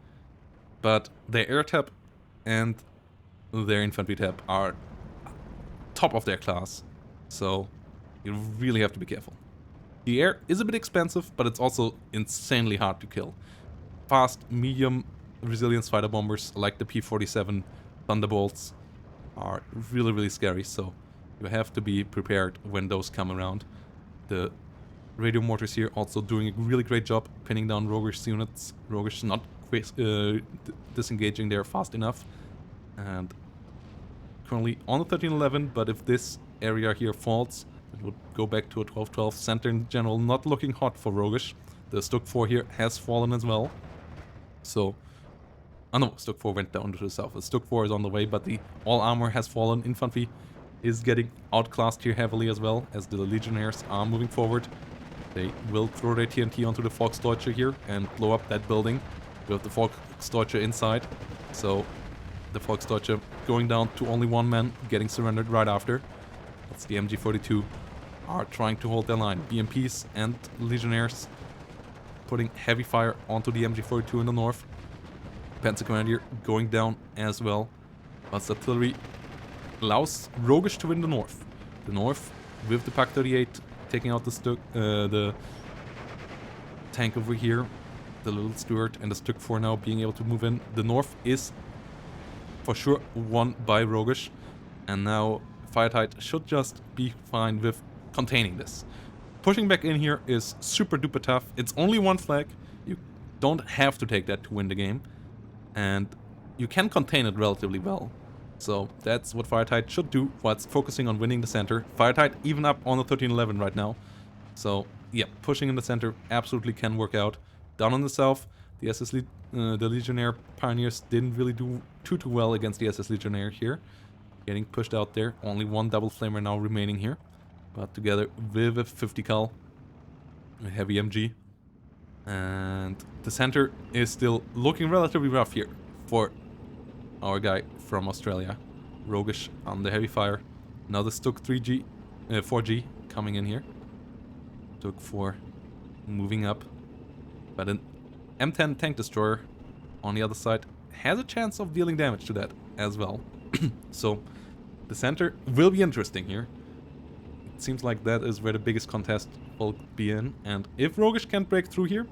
S1: But their air tap and their infantry tap are top of their class. So you really have to be careful. The air is a bit expensive, but it's also insanely hard to kill. Fast, medium resilience fighter bombers like the P-47 Thunderbolts are really scary, so you have to be prepared when those come around. The radio mortars here also doing a really great job pinning down Rougish's units. Rougish not disengaging there fast enough, and currently on the 1311, but if this area here falls, it would go back to a 12-12. Center in general not looking hot for Rougish. The Stuk 4 here has fallen as well. So, oh no, Stuk 4 went down to the south. The Stuk 4 is on the way, but the all armor has fallen. Infantry is getting outclassed here heavily as well, as the Legionnaires are moving forward. They will throw their TNT onto the Volksdeutsche here and blow up that building with the Volksdeutsche inside. So the Volksdeutsche going down to only one man, getting surrendered right after. That's the MG42 are trying to hold their line. BMPs and Legionnaires putting heavy fire onto the MG42 in the north. Panzer Commander going down as well. But artillery allows Rougish to win the north. The north with the Pak 38 taking out the tank over here. The little Stuart and the Stuk 4 now being able to move in. The north is for sure won by Rougish. And now FireTight should just be fine with containing this. Pushing back in here is super duper tough. It's only one flag. You don't have to take that to win the game. And you can contain it relatively well. So that's what FireTight should do whilst focusing on winning the center. FireTight even up on the 1311 right now. So yeah, pushing in the center absolutely can work out. Down on the south, The the Legionnaire Pioneers didn't really do too well against the SS Legionnaire here. Getting pushed out there. Only one double flamer now remaining here. But together with a 50 cal, a heavy MG. And the center is still looking relatively rough here for our guy from Australia. Rougish on the heavy fire. Another Stuk 4G coming in here. Stuk 4 moving up. But an M10 tank destroyer on the other side has a chance of dealing damage to that as well. So the center will be interesting here. It seems like that is where the biggest contest will be in. And if Rougish can't break through here,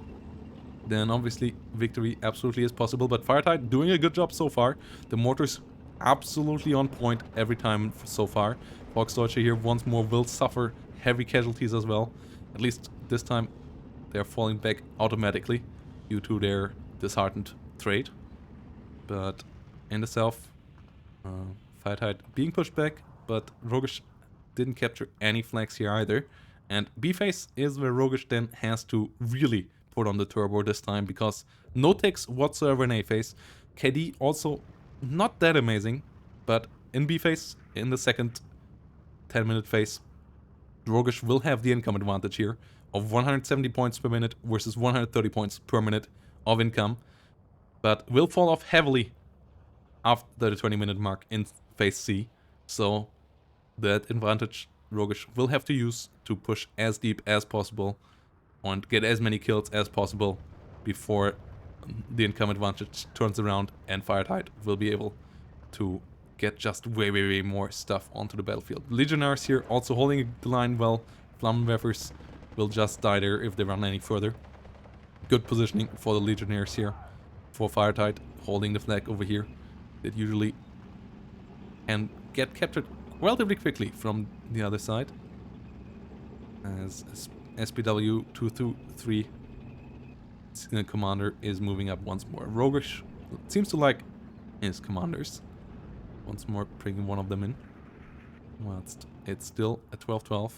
S1: then obviously victory absolutely is possible. But FireTight doing a good job so far. The mortars absolutely on point every time so far. Volksdeutsche here once more will suffer heavy casualties as well. At least this time they're falling back automatically due to their disheartened trade. But in the south, FireTight being pushed back, but Rougish didn't capture any flags here either. And B-phase is where Rougish then has to really put on the turbo this time, because no takes whatsoever in A-phase. KD also not that amazing, but in B-phase, in the second 10-minute phase, Rougish will have the income advantage here of 170 points per minute versus 130 points per minute of income, but will fall off heavily after the 20-minute mark in phase C. So that advantage Rougish will have to use to push as deep as possible and get as many kills as possible before the income advantage turns around and FireTight will be able to get just way more stuff onto the battlefield. Legionnaires here also holding the line well. Flammenwerfers will just die there if they run any further. Good positioning for the Legionnaires here. For FireTight holding the flag over here. That usually can get captured relatively quickly from the other side. As SPW 223 commander is moving up once more. Rougish seems to like his commanders. Once more bringing one of them in. Well, it's still a 12-12.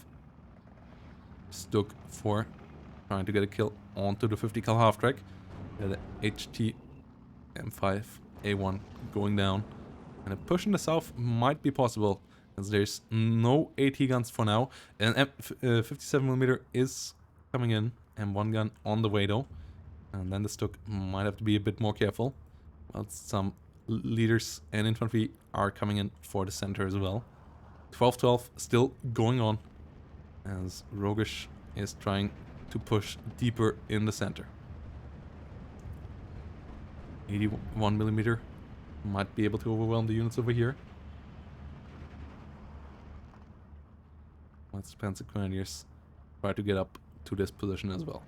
S1: Stuk 4 trying to get a kill onto the 50 cal half track. The HT M5 A1 going down. And a push in the south might be possible, as there's no AT guns for now. And 57mm is coming in, and one gun on the way though. And then the Stuk might have to be a bit more careful. Well, some leaders and infantry are coming in for the center as well. 12-12 still going on, as Rougish is trying to push deeper in the center. 81mm might be able to overwhelm the units over here. Let's Panzer Grenadiers try to get up to this position as well.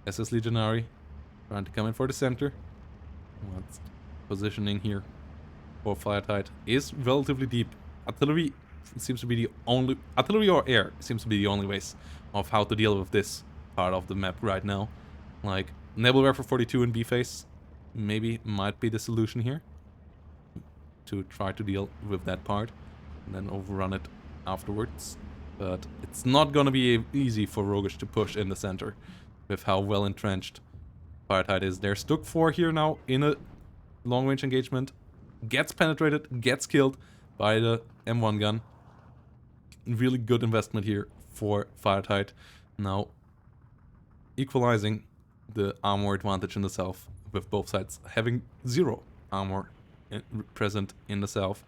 S1: SS Legionary trying to come in for the center. What's positioning here for FireTight is relatively deep. Artillery seems to be the only... Artillery or air seems to be the only ways of how to deal with this part of the map right now. Like, Nebelwerfer 42 in B-phase maybe might be the solution here. To try to deal with that part and then overrun it afterwards. But it's not gonna be easy for Rougish to push in the center with how well entrenched FireTight is. There's Stuk 4 here now in a long-range engagement. Gets penetrated, gets killed by the M1 gun. Really good investment here for FireTight. Now equalizing the armor advantage in the south, with both sides having 0 armor present in the south.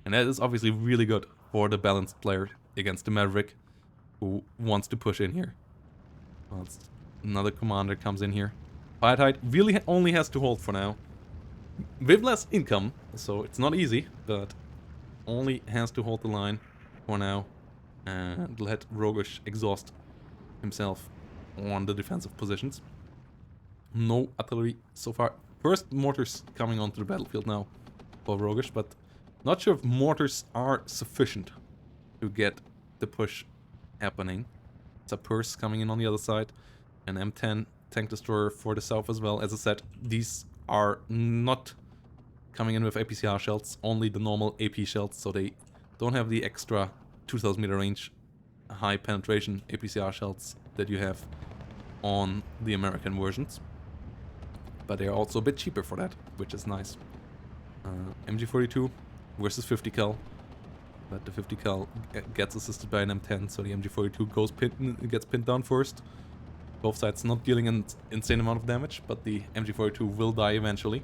S1: And that is obviously really good for the balanced player against the Maverick who wants to push in here. Well, another commander comes in here. FireTight really only has to hold for now. With less income, so it's not easy, but only has to hold the line for now and let Rougish exhaust himself on the defensive positions. No artillery so far. First mortars coming onto the battlefield now for Rougish, but not sure if mortars are sufficient to get the push happening. It's a Purse coming in on the other side, an M10 tank destroyer for the south as well. As I said, these are not coming in with APCR shells, only the normal AP shells, so they don't have the extra 2000 meter range high penetration APCR shells that you have on the American versions. but they're also a bit cheaper for that, which is nice. MG42 versus 50 cal, but the 50 cal gets assisted by an M10, so the MG42 gets pinned down first. Both sides not dealing an insane amount of damage, but the MG42 will die eventually.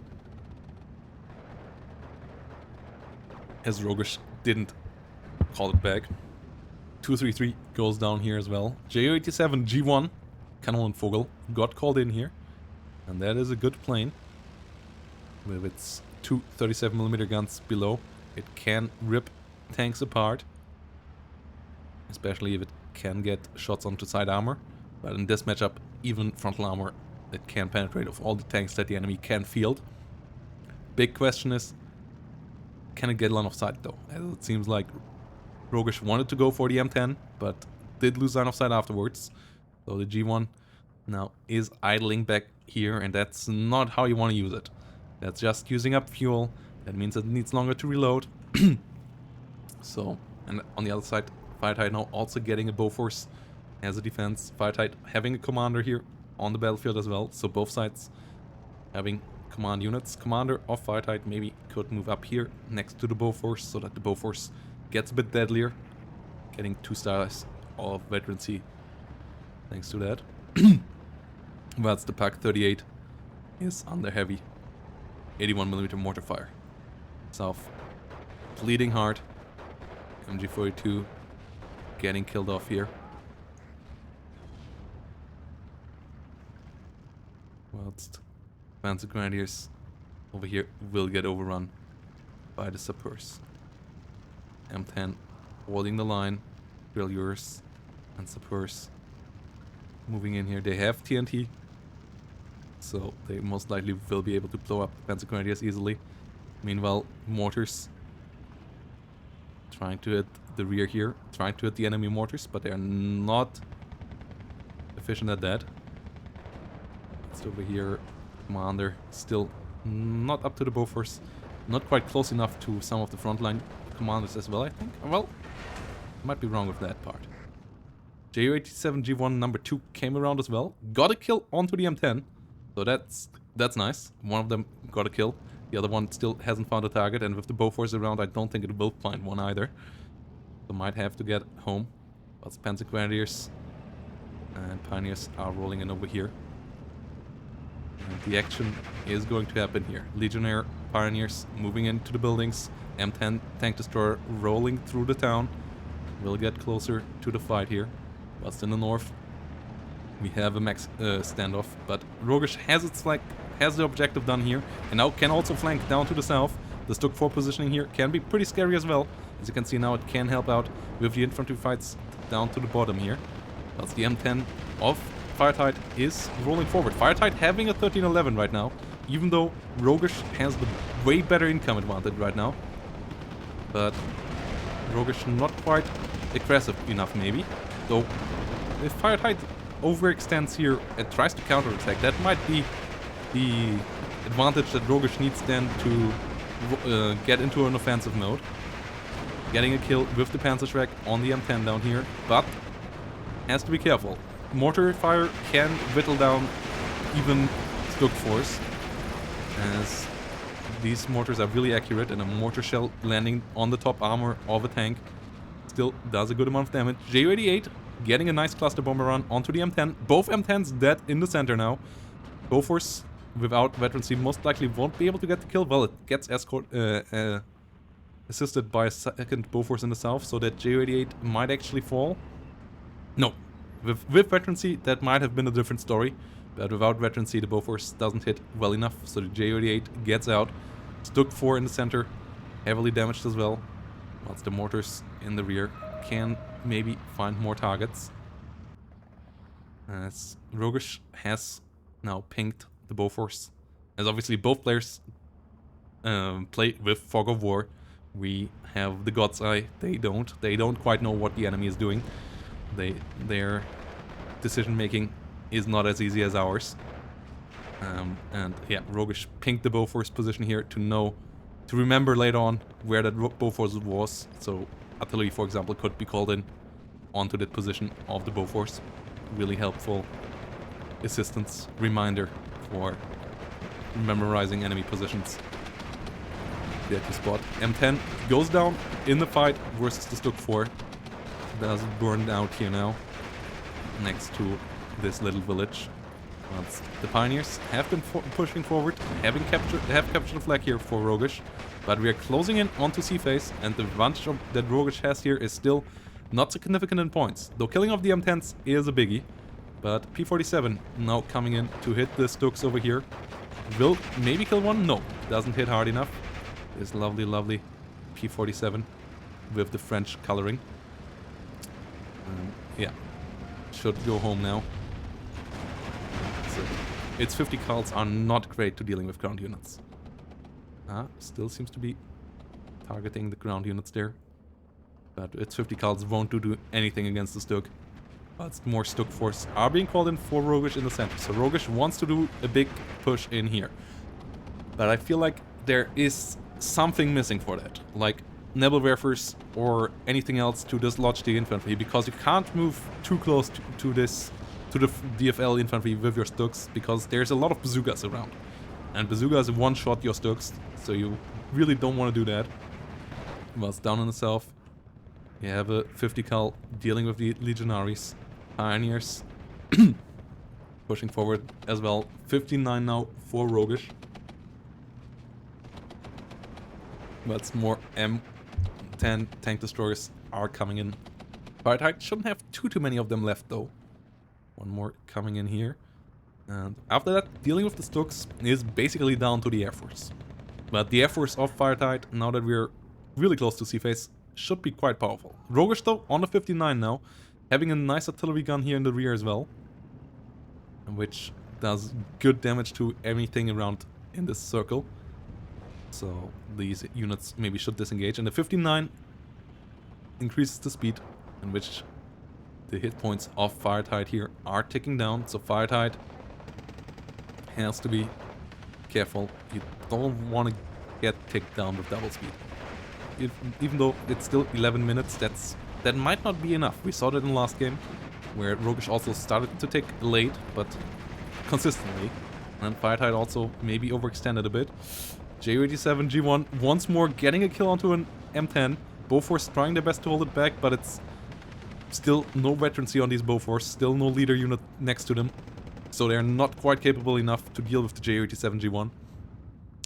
S1: As Rougish didn't call it back. 233 goes down here as well. Ju-87 G1 Kanonenvogel got called in here, and that is a good plane. With its two 37mm guns below, it can rip tanks apart, especially if it can get shots onto side armor. But in this matchup, even frontal armor, it can penetrate of all the tanks that the enemy can field. Big question is, can it get line of sight though? As it seems like Rougish wanted to go for the M10, but did lose line of sight afterwards. So the G1 now is idling back here, and that's not how you want to use it. That's just using up fuel. That means it needs longer to reload. So, and on the other side, FireTight now also getting a Bofors as a defense. FireTight having a commander here on the battlefield as well. So both sides having command units. Commander of FireTight maybe could move up here next to the Bofors so that the Bofors gets a bit deadlier. Getting 2 stars of veterancy thanks to that. Whilst the Pak 38 is under heavy 81mm mortar fire. South bleeding hard. MG42 getting killed off here. Whilst Panzer Grenadiers over here will get overrun by the Sappers. M10 holding the line, Drillers and Sappers moving in here. They have TNT, so they most likely will be able to blow up Panzer Grenadiers easily. Meanwhile, mortars trying to hit the rear here, trying to hit the enemy mortars, but they are not efficient at that. It's over here, commander still not up to the Bofors, not quite close enough to some of the frontline commanders as well, I think. Well, might be wrong with that part. Ju-87 G1 number 2 came around as well, got a kill onto the M10, so that's nice. One of them got a kill, the other one still hasn't found a target, and with the Bofors around, I don't think it will find one either. So might have to get home. But Panzer Grenadiers and Pioneers are rolling in over here. And the action is going to happen here. Legionnaire Pioneers moving into the buildings. M10 tank destroyer rolling through the town. We'll get closer to the fight here. Whilst in the north, we have a max standoff, but Rougish has the objective done here, and now can also flank down to the south. The Stuk 4 positioning here can be pretty scary as well. As you can see now, it can help out with the infantry fights down to the bottom here. Whilst the M10 of FireTight is rolling forward. FireTight having a 1311 right now, even though Rougish has the way better income advantage right now. But Rougish not quite aggressive enough maybe. Though if FireTight overextends here and tries to counterattack, that might be the advantage that Rougish needs then to get into an offensive mode. Getting a kill with the Panzerschreck on the M10 down here, but has to be careful. Mortar fire can whittle down even Stuk 4s, as these mortars are really accurate, and a mortar shell landing on the top armor of a tank still does a good amount of damage. Ju-88 getting a nice cluster bomber run onto the M10. Both M10s dead in the center now. Bofors without veterancy most likely won't be able to get the kill. Well, it gets assisted by a second Bofors in the south, so that Ju-88 might actually fall. No. With veterancy, that might have been a different story. But without veterancy, the Bofors doesn't hit well enough, so the Ju-88 gets out. Stuk 4 in the center, heavily damaged as well. Whilst the mortars in the rear can maybe find more targets. As Rougish has now pinged the Bofors. As obviously both players play with Fog of War. We have the God's Eye, they don't. They don't quite know what the enemy is doing. Their decision making is not as easy as ours. And yeah, Rougish pinged the Bofors position here to remember later on where that Bofors was. So artillery, for example, could be called in onto that position of the Bofors. Really helpful assistance reminder for memorizing enemy positions there to spot. M10 goes down in the fight versus the Stuk 4. Does burn out here now, next to this little village. Once the Pioneers have been pushing forward, have captured the flag here for Rougish, but we are closing in onto C-Phase, and the advantage that Rougish has here is still not significant in points. Though killing off the M10s is a biggie, but P47 now coming in to hit the Stuks over here. Will maybe kill one? No, doesn't hit hard enough. This lovely, lovely P47 with the French coloring. Yeah, should go home now. So, its 50 cals are not great to dealing with ground units. Still seems to be targeting the ground units there. But its 50 cals won't do anything against the Stuk. But more Stuk force are being called in for Rougish in the center. So Rougish wants to do a big push in here. But I feel like there is something missing for that. Like Nebelwerfers or anything else to dislodge the infantry, because you can't move too close to the DFL infantry with your Stuks, because there's a lot of bazookas around. And bazookas one-shot your Stuks, so you really don't want to do that. Well, it's down in the south. You have a 50 cal dealing with the Legionaries. Pioneers pushing forward as well. 59 now for Rougish. But more M10 tank destroyers are coming in. FireTight shouldn't have too many of them left though. One more coming in here. And after that, dealing with the Stuks is basically down to the Air Force. But the Air Force of FireTight, now that we're really close to C-Phase, should be quite powerful. Rougish though, on the 59 now, having a nice artillery gun here in the rear as well. Which does good damage to anything around in this circle. So these units maybe should disengage. And the 59 increases the speed in which the hit points of FireTight here are ticking down. So FireTight has to be careful. You don't want to get ticked down with double speed. Even though it's still 11 minutes, that might not be enough. We saw that in the last game, where Rougish also started to tick late, but consistently. And FireTight also maybe overextended a bit. Ju-87 G1 once more getting a kill onto an M10. Bofors trying their best to hold it back, but it's still no veterancy on these Bofors, still no leader unit next to them. So they're not quite capable enough to deal with the Ju-87 G1.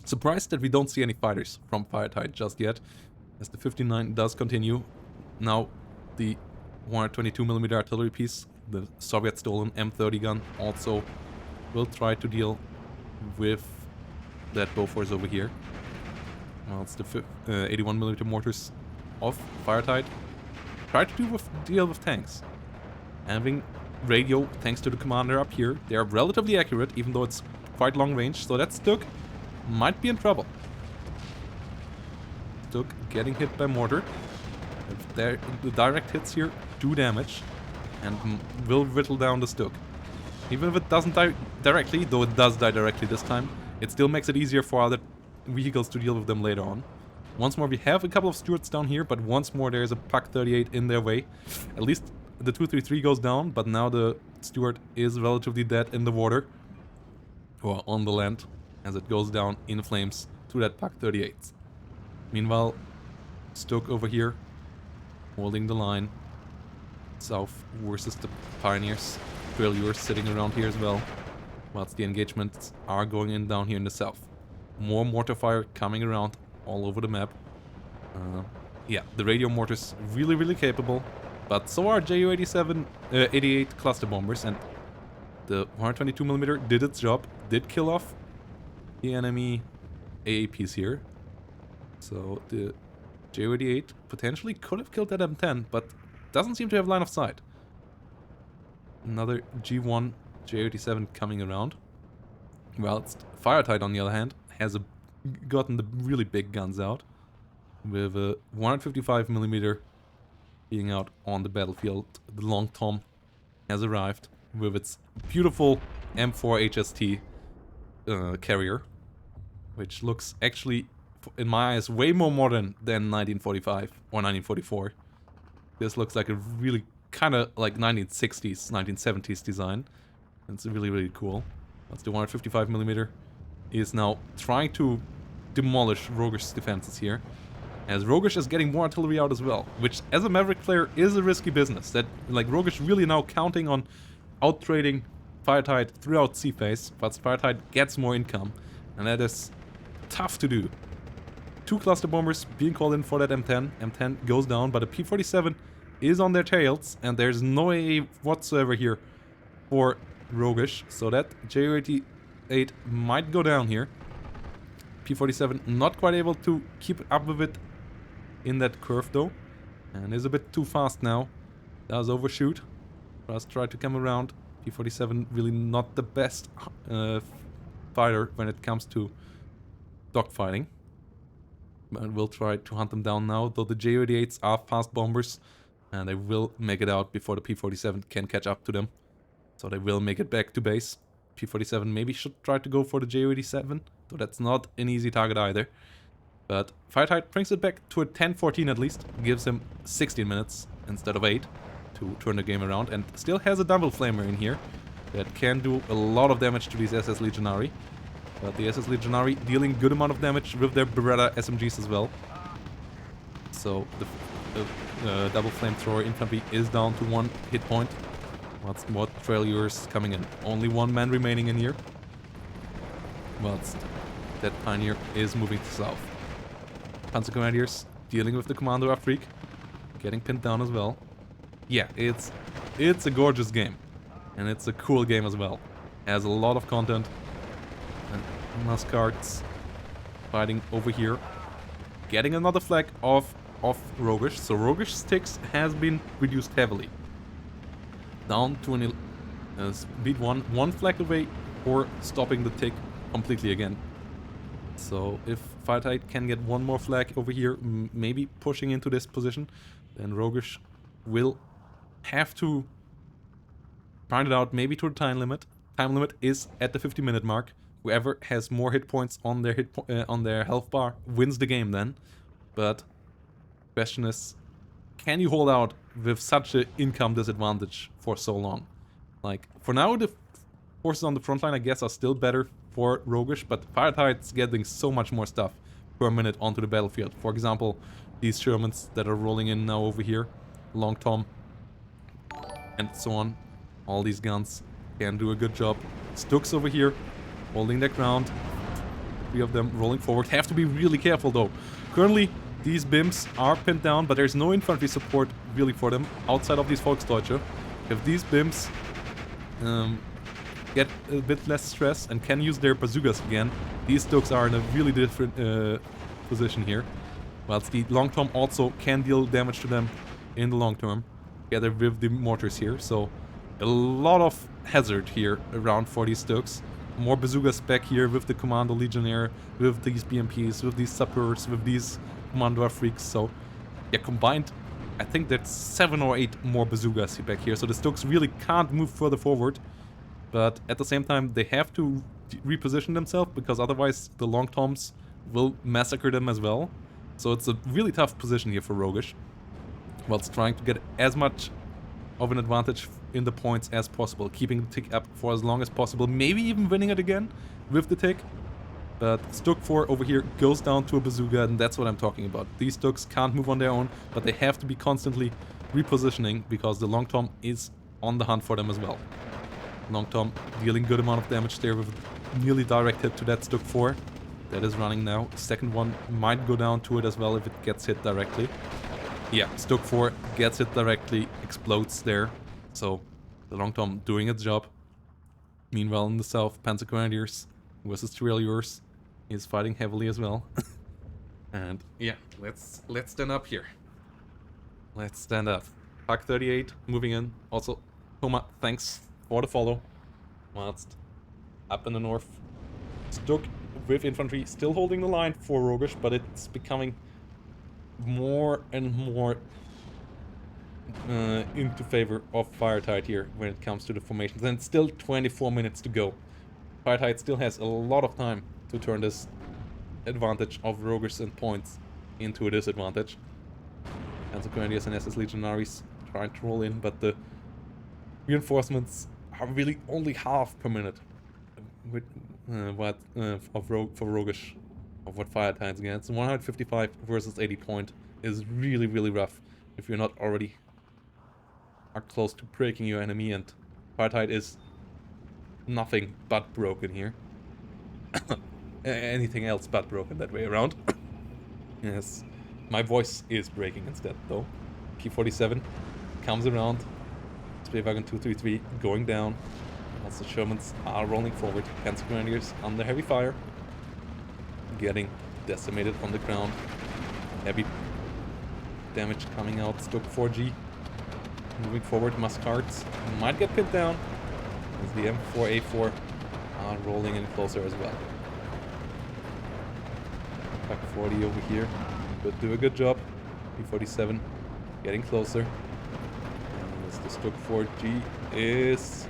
S1: Surprised that we don't see any fighters from FireTight just yet, as the 59 does continue. Now the 122mm artillery piece, the Soviet stolen M30 gun, also will try to deal with that Bofors over here. Well, it's the 81mm mortars of FireTight. Try to deal with tanks. Having radio, thanks to the commander up here, they are relatively accurate, even though it's quite long range, so that Stuk might be in trouble. Stuk getting hit by mortar. The direct hits here do damage and will whittle down the Stuk. Even if it doesn't die directly, though it does die directly this time, it still makes it easier for other vehicles to deal with them later on. Once more, we have a couple of Stuarts down here, but once more there's a Pak 38 in their way. At least the 233 goes down, but now the Stuart is relatively dead in the water. Or on the land, as it goes down in flames to that Pak 38. Meanwhile, Stuk over here, holding the line. South versus the Pioneers. Failures sitting around here as well. Whilst the engagements are going in down here in the south. More mortar fire coming around all over the map. Yeah, the radio mortars really capable. But so are Ju-87, 88 cluster bombers, and the 122mm did its job. Did kill off the enemy AAPs here. So the Ju-88 potentially could have killed that M10, but doesn't seem to have line of sight. Another G1 Ju-87 coming around. Well, FireTight on the other hand has gotten the really big guns out, with a 155mm being out on the battlefield. The Long Tom has arrived with its beautiful M4 HST carrier, which looks actually, in my eyes, way more modern than 1945 or 1944. This looks like a really kind of like 1960s, 1970s design. It's really cool. That's the 155mm is now trying to demolish Rougish's defenses here. As Rougish is getting more artillery out as well, which as a Maverick player is a risky business. That, like, Rougish really now counting on outtrading FireTight throughout sea phase, but FireTight gets more income, and that is tough to do. 2 cluster bombers being called in for that M10. M10 goes down, but a P-47 is on their tails, and there's no way whatsoever here for Rougish, so that Ju-88 might go down here. P-47 not quite able to keep up with it in that curve though, and is a bit too fast now. Does overshoot. Does try to come around. P-47 really not the best fighter when it comes to dogfighting. But we'll try to hunt them down now, though the Ju-88s are fast bombers, and they will make it out before the P-47 can catch up to them. So they will make it back to base. P-47 maybe should try to go for the Ju-87, though that's not an easy target either. But FireTight brings it back to a 10-14 at least, gives him 16 minutes instead of 8 to turn the game around, and still has a double flamer in here that can do a lot of damage to these SS Legionary. But the SS Legionary dealing good amount of damage with their Beretta SMGs as well. So the double flamethrower infantry is down to 1 hit point. What's more trailers coming in? Only 1 man remaining in here. Whilst that Pioneer is moving to south. Panzer Grenadiers dealing with the Commando Afrik, getting pinned down as well. Yeah, it's a gorgeous game, and it's a cool game as well. Has a lot of content. And Muscards fighting over here, getting another flag off Rougish. So Rougish's ticks has been reduced heavily, down to an speed 1 flag away, or stopping the tick completely again. So if FireTight can get 1 more flag over here, maybe pushing into this position, then Rougish will have to grind it out maybe to the time limit. Time limit is at the 50-minute mark. Whoever has more hit points on their health bar wins the game then. But question is, can you hold out with such an income disadvantage for so long? Like, for now the forces on the front line I guess are still better for Rougish, but FireTight's getting so much more stuff per minute onto the battlefield. For example, these Shermans that are rolling in now over here, Long Tom, and so on. All these guns can do a good job. Stooks over here, holding their ground. 3 of them rolling forward. Have to be really careful though. Currently, these BIMs are pinned down, but there's no infantry support really for them outside of these Volksdeutsche. If these BIMs get a bit less stress and can use their bazookas again, these Stooks are in a really different position here. Whilst the Long Tom also can deal damage to them in the long term, together with the mortars here. So a lot of hazard here around for these Stooks. More bazookas back here with the Commando Legionnaire, with these BMPs, with these Sappers, with these Commando Afriks. So yeah, combined, I think that's 7 or 8 more bazookas back here. So the Stooks really can't move further forward. But at the same time, they have to reposition themselves, because otherwise the Long Toms will massacre them as well. So it's a really tough position here for Rougish, whilst trying to get as much of an advantage in the points as possible, keeping the tick up for as long as possible, maybe even winning it again with the tick. But Stook 4 over here goes down to a bazooka, and that's what I'm talking about. These Stooks can't move on their own, but they have to be constantly repositioning, because the Long Tom is on the hunt for them as well. Long Tom dealing good amount of damage there with a nearly direct hit to that Stook 4. That is running now. Second one might go down to it as well if it gets hit directly. Yeah, Stook 4 gets hit directly, explodes there. So the Long Tom doing its job. Meanwhile in the south, Panzer Grenadiers versus Tirailleurs is fighting heavily as well. And yeah, let's stand up here. Let's stand up. Pak 38 moving in. Also, Toma, thanks for the follow. Whilst up in the north, Stook with infantry still holding the line for Rougish, but it's becoming more and more into favor of FireTight here when it comes to the formations. And it's still 24 minutes to go. FireTight still has a lot of time to turn this advantage of Rougish and points into a disadvantage. Panzer Grenadiers and SS Legionaries trying to roll in, but the reinforcements are really only half per minute. with for Rougish of what FireTight gets. 155 versus 80 point is really, really rough if you're not already are close to breaking your enemy, and FireTight is nothing but broken here. Anything else but broken that way around. Yes, my voice is breaking instead though. P47 comes around. Speerwagen 233 going down. Also Shermans are rolling forward. Panzer Grenadiers under heavy fire. Getting decimated on the ground. Heavy damage coming out. Stuck 4G. Moving forward, Muscards might get pinned down. As the M4A4 are rolling in closer as well. Pack 40 over here. But do a good job. P47 getting closer. As the Stuck 4G is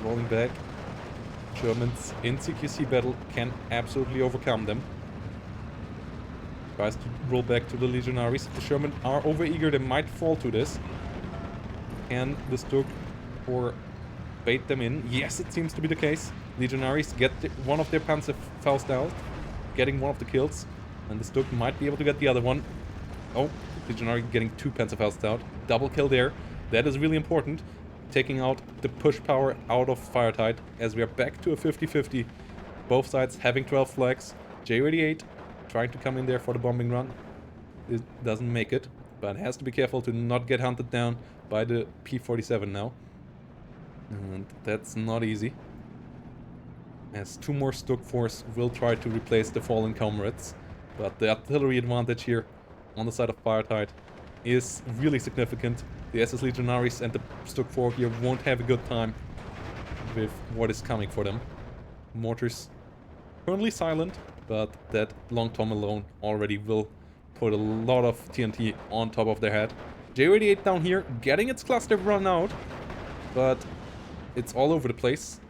S1: rolling back. Germans in CQC battle can absolutely overcome them. Tries to roll back to the Legionaries. The Sherman are overeager, they might fall to this. Can the Stuck or bait them in? Yes, it seems to be the case. Legionaries get one of their Panzerfaust out, getting one of the kills. And the Stuck might be able to get the other one. Oh, Legionary getting 2 Panzerfaust out. Double kill there. That is really important. Taking out the push power out of FireTight as we are back to a 50-50. Both sides having 12 flags. J88 trying to come in there for the bombing run. It doesn't make it, but has to be careful to not get hunted down by the P47 now. And that's not easy. As 2 more Stuck force will try to replace the fallen comrades. But the artillery advantage here on the side of FireTight is really significant. The SS Legionaries and the Stuck 4 here won't have a good time with what is coming for them. Mortars currently silent, but that Long Tom alone already will put a lot of TNT on top of their head. J88 down here getting its cluster run out, but it's all over the place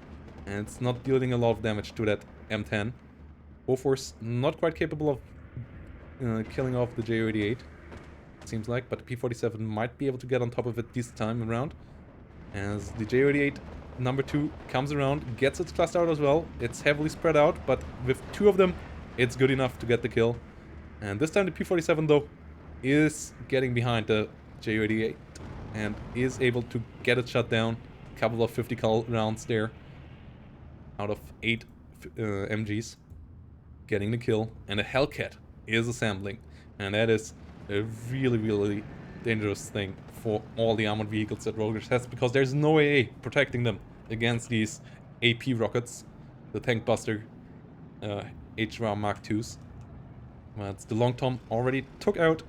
S1: and it's not dealing a lot of damage to that M10. Bofors not quite capable of killing off the J88. Seems like, but the P47 might be able to get on top of it this time around. As the J88 number 2 comes around, gets its cluster out as well. It's heavily spread out, but with 2 of them, it's good enough to get the kill. And this time the P47 though is getting behind the J88 and is able to get it shut down. A couple of 50 cal rounds there out of 8 MGs. Getting the kill, and a Hellcat is assembling, and that is a really, really dangerous thing for all the armored vehicles that Rougish has, because there's no AA protecting them against these AP rockets, the Tank Buster HRAR Mark IIs. But the Long Tom already took out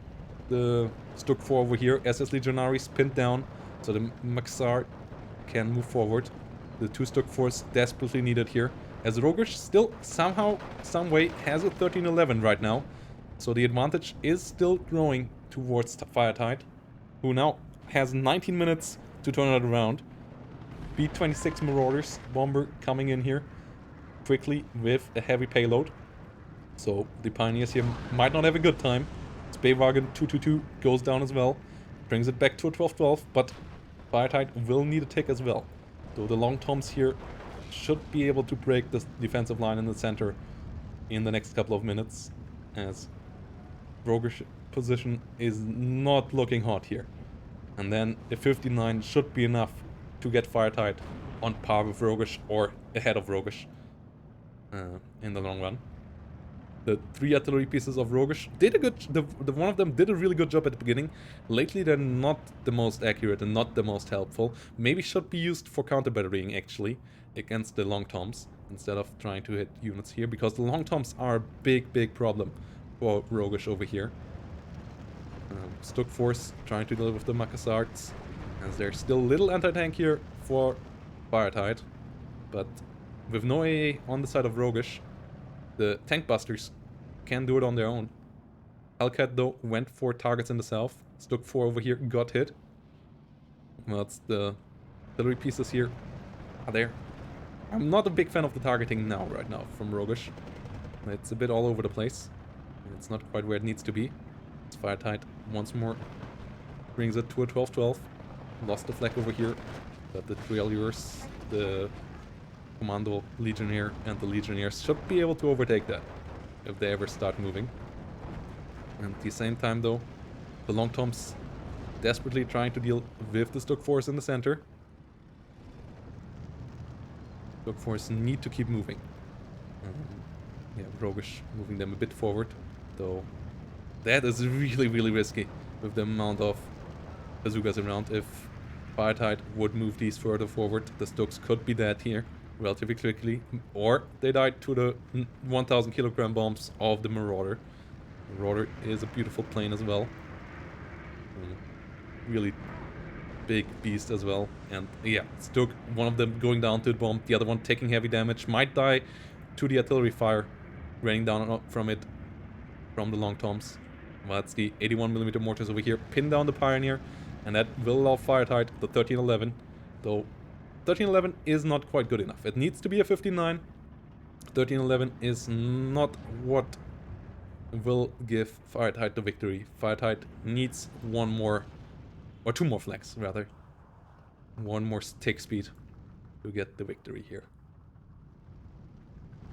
S1: the Stuck 4 over here. SS Legionaries pinned down, so the Maxar can move forward. The 2 Stuck 4s desperately needed here, as Rougish still somehow, someway has a 13-11 right now. So the advantage is still growing towards FireTight, who now has 19 minutes to turn it around. B-26 Marauders bomber coming in here quickly with a heavy payload. So the Pioneers here might not have a good time. Speerwagen 222 goes down as well, brings it back to a 12-12, but FireTight will need a tick as well. So the Long Toms here should be able to break this defensive line in the center in the next couple of minutes, as Rougish position is not looking hot here. And then a 59 should be enough to get FireTight on par with Rougish or ahead of Rougish in the long run. The 3 artillery pieces of Rougish did a good... The one of them did a really good job at the beginning. Lately they're not the most accurate and not the most helpful. Maybe should be used for counter-batterying actually against the Long Toms instead of trying to hit units here, because the Long Toms are a big problem for Rougish over here. Stuck Force trying to deal with the Makassards, as there's still little anti-tank here for FireTight, but with no AA on the side of Rougish, the Tank Busters can do it on their own. Hellcat though went for targets in the south. Stuck 4 over here got hit. But the artillery pieces here are there. I'm not a big fan of the targeting right now from Rougish. It's a bit all over the place. It's not quite where it needs to be. It's FireTight once more brings it to a 12-12. Lost the flag over here, but the Trailers, the Commando Legionnaire and the Legionnaires should be able to overtake that if they ever start moving. And at the same time though, the Long Toms desperately trying to deal with the Stock Force in the center. Stock Force need to keep moving. Yeah, Rougish moving them a bit forward, though that is really risky with the amount of bazookas around. If FireTight would move these further forward, the Stokes could be dead here relatively quickly, or they died to the 1000 kilogram bombs of the Marauder. Marauder is a beautiful plane as well. Really big beast as well. And yeah, Stoke, one of them going down to the bomb, the other one taking heavy damage, might die to the artillery fire raining down from it, from the Long Toms. Well, that's the 81mm mortars over here, pin down the Pioneer, and that will allow FireTight the 1311, though 1311 is not quite good enough. It needs to be a 59. 1311 is not what will give FireTight the victory. FireTight needs one more, or two more flags rather. One more tick speed to get the victory here.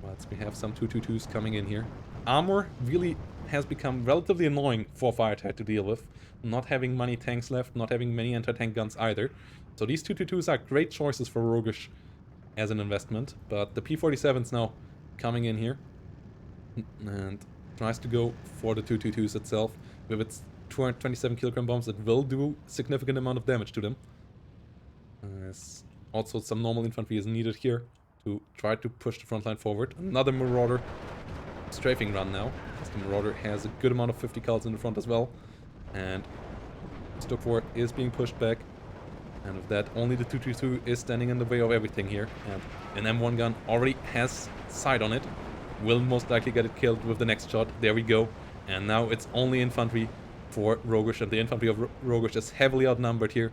S1: But we have some 222s coming in here. Armor really has become relatively annoying for FireTight to deal with. Not having many tanks left, not having many anti-tank guns either. So these 222s are great choices for Rougish as an investment. But the P-47's now coming in here. And tries to go for the 222s itself. With its 227 kilogram bombs, it will do significant amount of damage to them. Also some normal infantry is needed here to try to push the front line forward. Another Marauder strafing run now, because the Marauder has a good amount of 50 cals in the front as well. And Stock 4 is being pushed back. And with that, only the 222 is standing in the way of everything here. And an M1 gun already has sight on it. Will most likely get it killed with the next shot. There we go. And now it's only infantry for Rougish, and the infantry of Rougish is heavily outnumbered here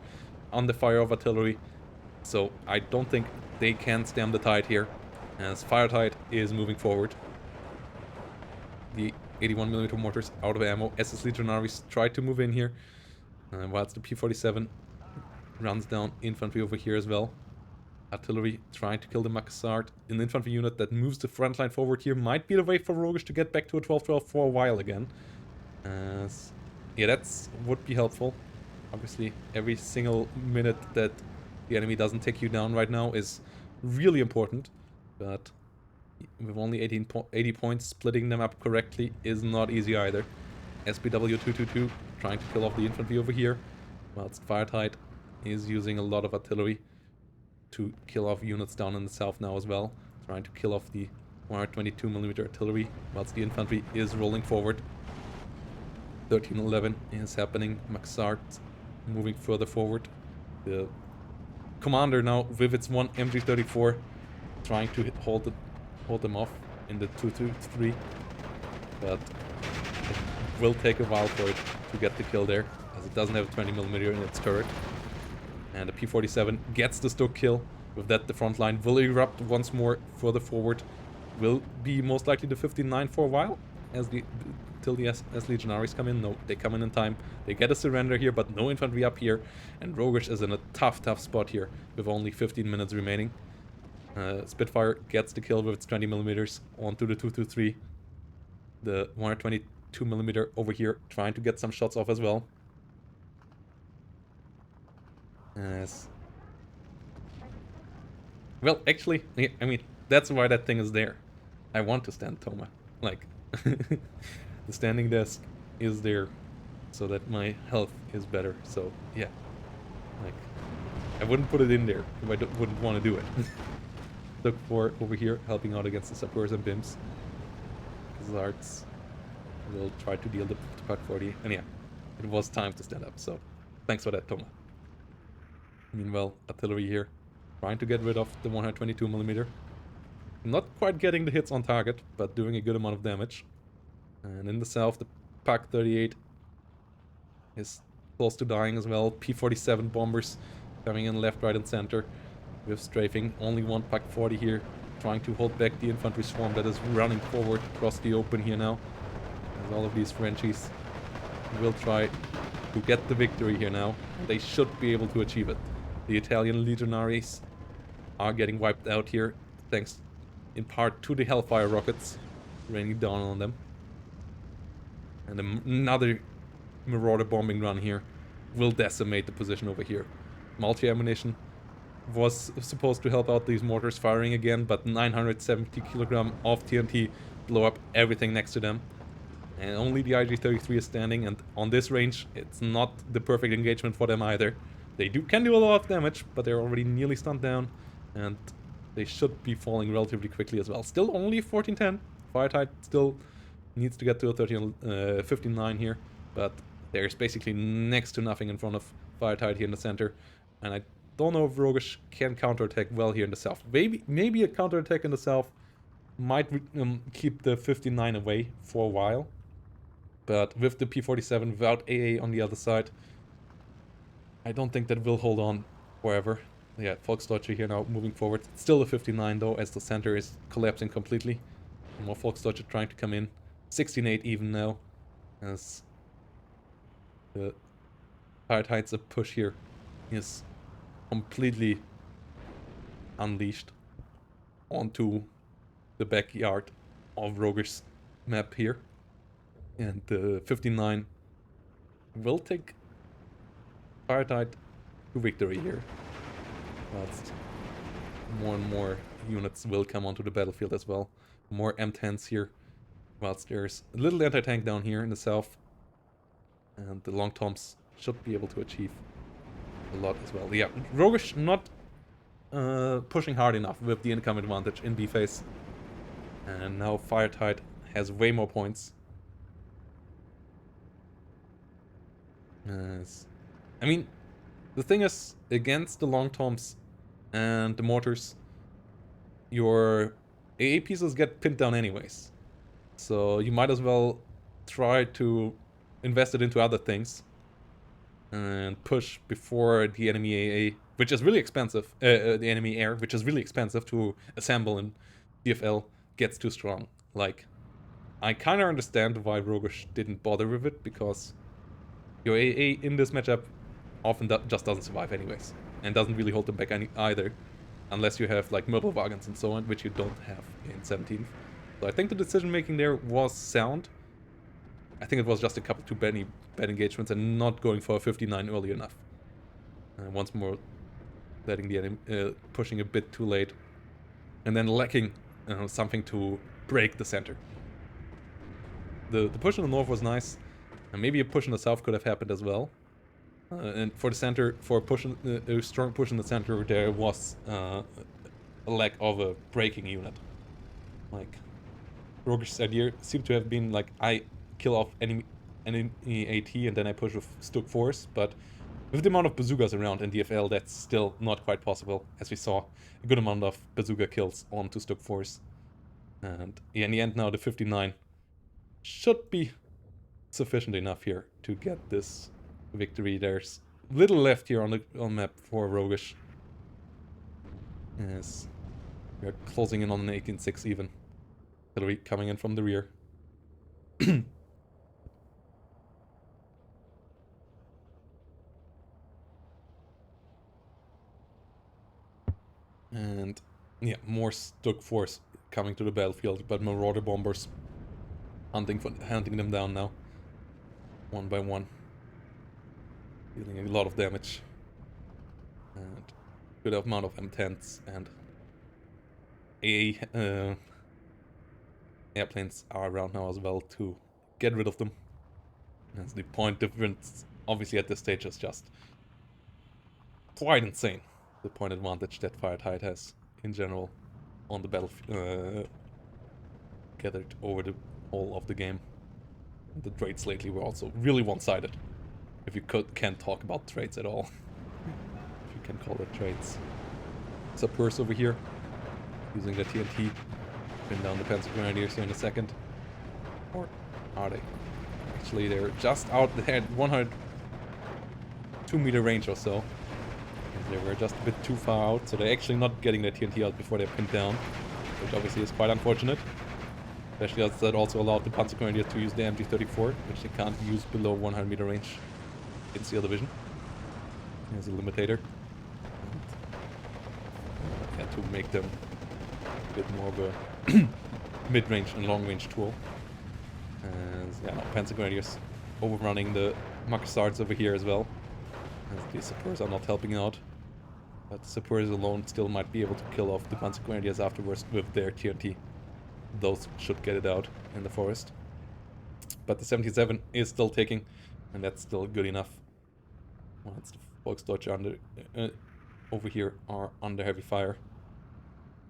S1: on the fire of artillery. So I don't think they can stem the tide here, as FireTight is moving forward. The 81mm mortars out of ammo. SS Legionaries try to move in here, whilst the P-47 runs down infantry over here as well. Artillery trying to kill the Macassar. An infantry unit that moves the front line forward here might be the way for Rougish to get back to a 12-12 for a while again. Yeah, that's would be helpful. Obviously, every single minute that the enemy doesn't take you down right now is really important. But with only 80 points, splitting them up correctly is not easy either. SPW-222 trying to kill off the infantry over here, whilst FireTight is using a lot of artillery to kill off units down in the south now as well. Trying to kill off the 122mm artillery, whilst the infantry is rolling forward. 1311 is happening. Macassar moving further forward. The commander now with its one MG34 trying to hold them off in the 223, but it will take a while for it to get the kill there, as it doesn't have a 20mm in its turret. And the P-47 gets the Stoke kill. With that, the front line will erupt once more further forward. Will be most likely the 59 for a while, as till the S Legionaries come in. No, they come in time. They get a surrender here, but no infantry up here. And Rougish is in a tough spot here, with only 15 minutes remaining. Spitfire gets the kill with its 20mm onto the 223. The 122mm over here trying to get some shots off as well. Well, actually, I mean, that's why that thing is there. I want to stand Toma. Like, the standing desk is there so that my health is better. So, yeah. Like, I wouldn't put it in there if I wouldn't want to do it. Look for over here, helping out against the Sapeurs and Bims. Zarts will try to deal the Pak 40. And yeah, it was time to stand up. So, thanks for that, Toma. Meanwhile, artillery here, trying to get rid of the 122mm. Not quite getting the hits on target, but doing a good amount of damage. And in the south, the Pak 38 is close to dying as well. P-47 bombers coming in left, right, and center with strafing. Only one Pak 40 here, trying to hold back the infantry swarm that is running forward across the open here now. As all of these Frenchies will try to get the victory here now. They should be able to achieve it. The Italian legionaries are getting wiped out here. thanks in part to the Hellfire rockets raining down on them. And another Marauder bombing run here will decimate the position over here. Multi-ammunition was supposed to help out these mortars firing again, but 970 kilogram of TNT blow up everything next to them. And only the IG-33 is standing, and on this range, it's not the perfect engagement for them either. They can do a lot of damage, but they're already nearly stunned down, and they should be falling relatively quickly as well. Still only 1410. FireTight still needs to get to a 59 here, but there's basically next to nothing in front of FireTight here in the center, and I don't know if Rougish can counterattack well here in the south. Maybe a counterattack in the south might keep the 59 away for a while, but with the P-47 without AA on the other side, I don't think that will hold on forever. Yeah, Volksdeutsche here now moving forward. Still a 59 though, as the center is collapsing completely. More Volksdeutsche trying to come in. 16-8 even now, as the FireTight's push here is completely unleashed onto the backyard of Rougish's map here. And the 59 will take FireTight to victory here. Whilst more and more units will come onto the battlefield as well. More M10s here. Whilst there's a little anti-tank down here in the south. And the Long Toms should be able to achieve a lot as well. Yeah, Rougish not pushing hard enough with the income advantage in B phase. And now FireTight has way more points. I mean, the thing is, against the Long Toms and the mortars, your AA pieces get pinned down anyways. So you might as well try to invest it into other things and push before the enemy AA, which is really expensive, the enemy air, which is really expensive to assemble in DFL, gets too strong. Like, I kind of understand why Rougish didn't bother with it, because your AA in this matchup often just doesn't survive anyways, and doesn't really hold them back either, unless you have like mobile wagons and so on, which you don't have in 17th. So I think the decision making there was sound. I think it was just a couple too bad engagements and not going for a 59 early enough. Once more, letting the enemy pushing a bit too late, and then lacking something to break the center. The push in the north was nice, and maybe a push in the south could have happened as well. And for the center, for a strong push in the center, there was a lack of a breaking unit. Like, Rougish's idea seemed to have been like, I kill off enemy AT and then I push with Stuk Force, but with the amount of bazookas around in DFL, that's still not quite possible, as we saw a good amount of bazooka kills onto Stuk Force. And yeah, in the end now, the 59 should be sufficient enough here to get this victory. There's little left here on the map for Rougish, as we are closing in on an 18-6 even. Artillery coming in from the rear. And yeah, more Stuk Force coming to the battlefield, but Marauder bombers hunting them down now, one by one, dealing a lot of damage, and good amount of M10s and AA airplanes are around now as well to get rid of them. As the point difference, obviously at this stage, is just quite insane. The point advantage that FireTight has in general on the battlefield, gathered over the whole of the game. The trades lately were also really one-sided, if you can't talk about trades at all. If you can call it trades. Sapurs over here, using the TNT, pin down the Panzer Grenadiers here in a second. Or are they? Actually, they're just out, they had 102 meter range or so. They were just a bit too far out, so they're actually not getting their TNT out before they're pinned down, which obviously is quite unfortunate. Especially as that also allowed the Panzer Grenadiers to use the MG34, which they can't use below 100 meter range in Seal Division. Here's a limitator. And, to make them a bit more of a mid-range and long-range tool. And yeah, no, Panzer Grenadiers overrunning the Maksards over here as well. As the Sappers are not helping out. But the Sappers alone still might be able to kill off the Panzer Grenadiers afterwards with their TNT. Those should get it out in the forest. But the 77 is still taking, and that's still good enough. Once the Volksdeutsche over here are under heavy fire.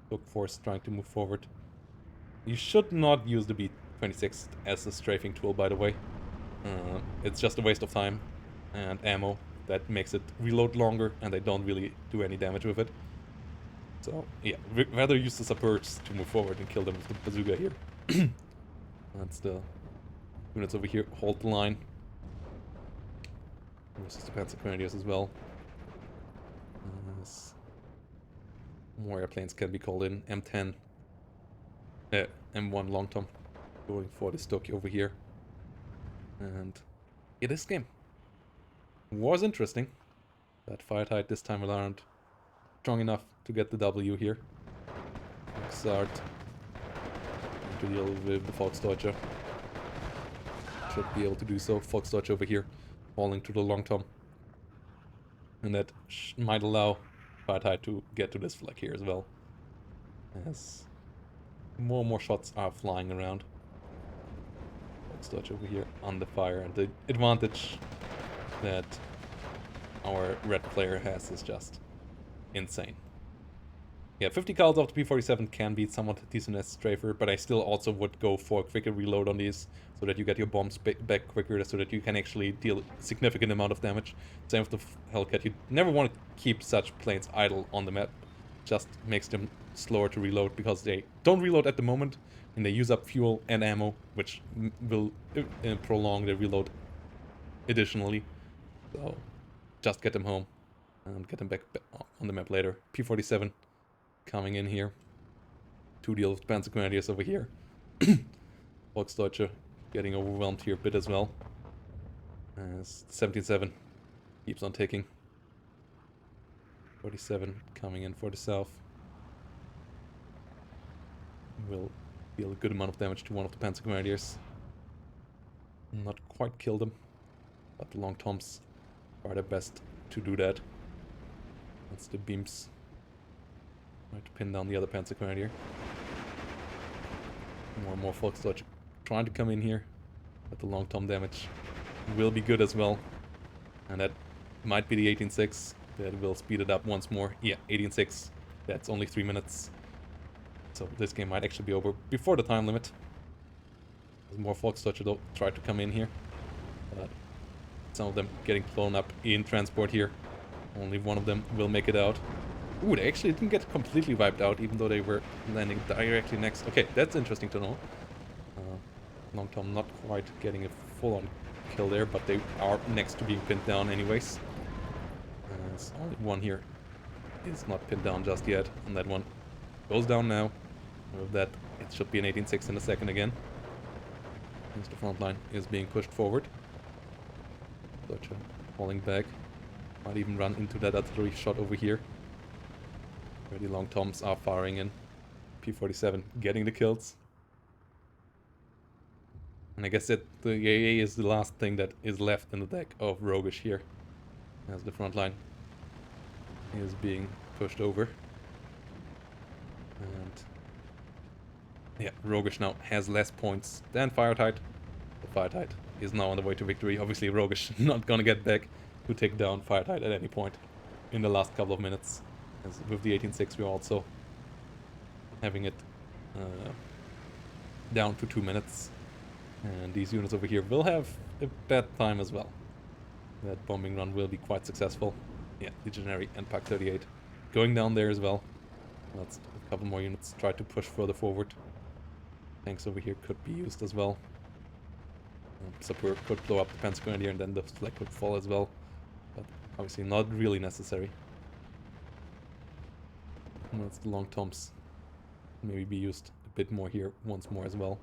S1: Look force trying to move forward. You should not use the B-26 as a strafing tool, by the way. It's just a waste of time and ammo that makes it reload longer, and they don't really do any damage with it. So yeah, rather use the Sappers to move forward and kill them with the bazooka here. That's the units over here hold the line. Versus the Panzer Grenadiers as well. More airplanes can be called in. M10, M1 Long Tom going for the Stock over here. And yeah, this game was interesting. That FireTight this time around strong enough to get the W here. Start to deal with the Volksdeutsche. Should be able to do so. Volksdeutsche over here falling to the Long Tom. And that might allow FireTight to get to this flag here as well. As more and more shots are flying around. Volksdeutsche over here under fire. And the advantage that our red player has is just insane. Yeah, 50 cals off the P-47 can be somewhat decent as strafer, but I still also would go for a quicker reload on these, so that you get your bombs back quicker, so that you can actually deal a significant amount of damage. Same with the Hellcat. You never want to keep such planes idle on the map. Just makes them slower to reload, because they don't reload at the moment, and they use up fuel and ammo, which will prolong the reload additionally. So just get them home and get them back on the map later. P-47 coming in here to deal with Panzer Grenadiers over here. Volksdeutsche getting overwhelmed here a bit as well. As 77 keeps on taking. 47 coming in for the south. Will deal a good amount of damage to one of the Panzer Grenadiers. Not quite kill them, but the Long Toms are their best to do that. That's the beams. Try to pin down the other Panzer Grenadier. More and more Volksdeutsche trying to come in here, but the Long Tom damage will be good as well. And that might be the 18.6 that will speed it up once more. Yeah, 18.6. That's only 3 minutes. So this game might actually be over before the time limit. There's more Volksdeutsche though try to come in here, but some of them getting blown up in transport here. Only one of them will make it out. Ooh, they actually didn't get completely wiped out, even though they were landing directly next. Okay, that's interesting to know. Long Tom not quite getting a full-on kill there, but they are next to being pinned down anyways. Only one here is not pinned down just yet, and that one goes down now. With that, it should be an 18.6 in a second again. As the front line is being pushed forward. Deutsche falling back. Might even run into that artillery shot over here. Already Long Toms are firing in. P-47 getting the kills. And I guess that the AA is the last thing that is left in the deck of Rougish here. As the front line is being pushed over. And yeah, Rougish now has less points than FireTight. The FireTight is now on the way to victory. Obviously Rougish not gonna get back to take down FireTight at any point in the last couple of minutes. As with the 18.6 we're also having it down to 2 minutes. And these units over here will have a bad time as well. That bombing run will be quite successful. Yeah, Legionary and Pak 38 going down there as well. Let's a couple more units try to push further forward. Tanks over here could be used as well. Sapper could blow up the Panzer Grenadier and then the flag could fall as well. But obviously not really necessary. And that's the Long Toms. Maybe be used a bit more here once more as well.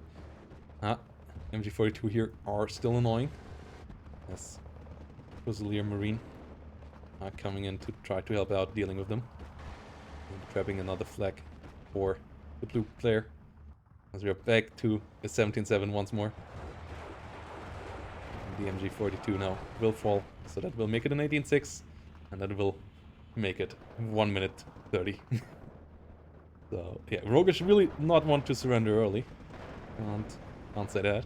S1: MG42 here are still annoying. Yes. Fusilier Marine coming in to try to help out dealing with them. And grabbing another flag for the blue player. As we are back to a 17-7 once more. And the MG42 now will fall, so that will make it an 18-6, and that will make it 1 minute 30. So yeah, Rougish really not want to surrender early. Can't say that.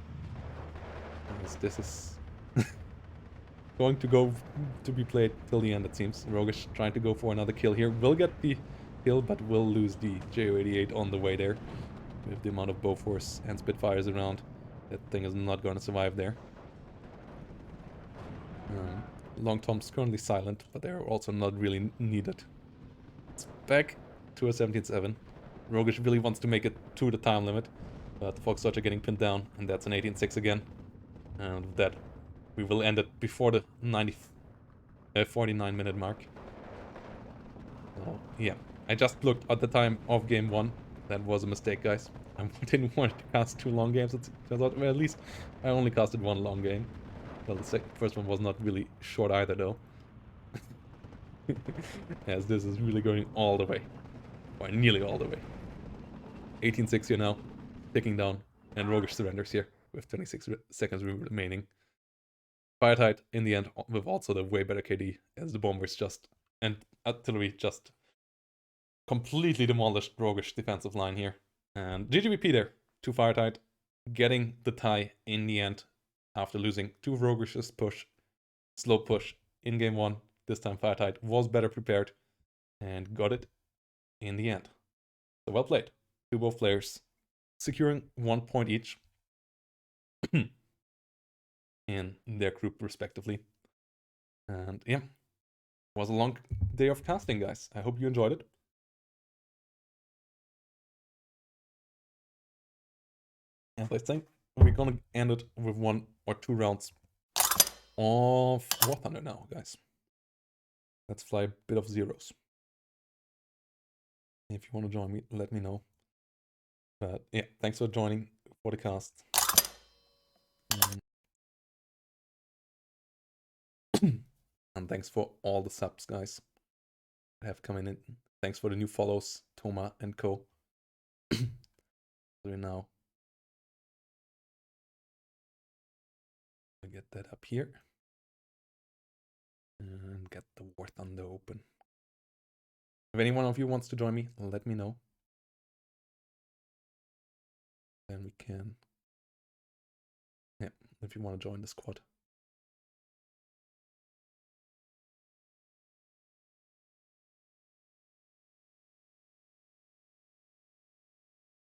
S1: Because this is going to go to be played till the end, it seems. Rougish trying to go for another kill here. Will get the kill, but will lose the Ju-88 on the way there. With the amount of Bofors and Spitfires around, that thing is not going to survive there. Long Tom's currently silent, but they're also not really needed. It's back to a 17-7. Rougish really wants to make it to the time limit, but the Foxtrot are getting pinned down, and that's an 18-6 again. And with that, we will end it before the 49-minute mark. So, yeah. I just looked at the time of game 1. That was a mistake, guys. I didn't want to cast 2 long games. It turns out, well, at least I only casted 1 long game. Well, the first one was not really short either, though. As this is really going all the way. Or nearly all the way. 18-6 here now. Ticking down. And Rougish surrenders here with 26 seconds remaining. FireTight in the end with also the way better KD, as the bombers just and artillery just completely demolished Rougish defensive line here. And GGVP there to FireTight, getting the tie in the end after losing to Rougish's push, slow push in game 1. This time FireTight was better prepared and got it in the end. So well played to both players, securing 1 point each in their group respectively. And yeah, it was a long day of casting, guys. I hope you enjoyed it. And I think we're gonna end it with 1 or 2 rounds of War Thunder now, guys. Let's fly a bit of zeros. If you want to join me, let me know. But yeah, thanks for joining for the cast. And thanks for all the subs, guys, that have come in. Thanks for the new follows, Toma and co. So now I get that up here and get the War Thunder open. If any one of you wants to join me, let me know. Then we can, yeah, if you want to join the squad.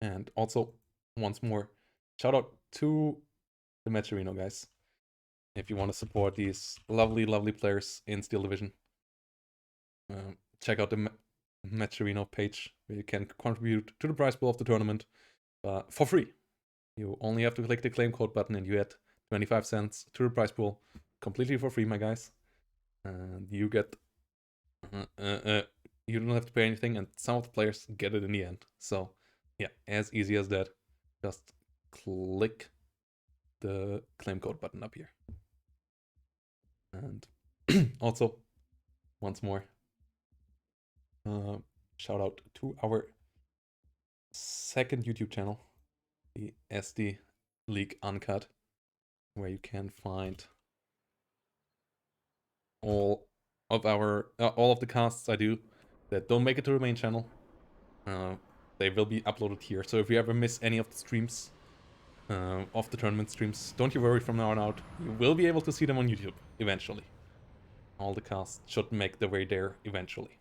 S1: And also, once more, shout out to the Matcherino guys. If you want to support these lovely, lovely players in Steel Division, check out the Matcherino page where you can contribute to the prize pool of the tournament for free. You only have to click the claim code button and you add 25 cents to the prize pool completely for free, my guys. And you get, you don't have to pay anything, and some of the players get it in the end. So yeah, as easy as that. Just click the claim code button up here. And also, once more, shout out to our second YouTube channel, the SD League Uncut, where you can find all of the casts I do that don't make it to the main channel. They will be uploaded here. So if you ever miss any of the streams, of the tournament streams, don't you worry. From now on out, you will be able to see them on YouTube eventually. All the casts should make their way there eventually.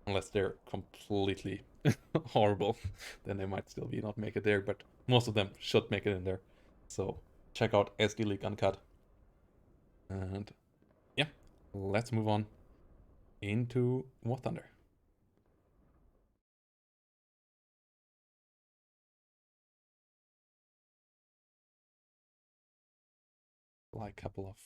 S1: Unless they're completely horrible, then they might still not make it there, but most of them should make it in there. So check out SD League Uncut. And yeah, let's move on into War Thunder. Like a couple of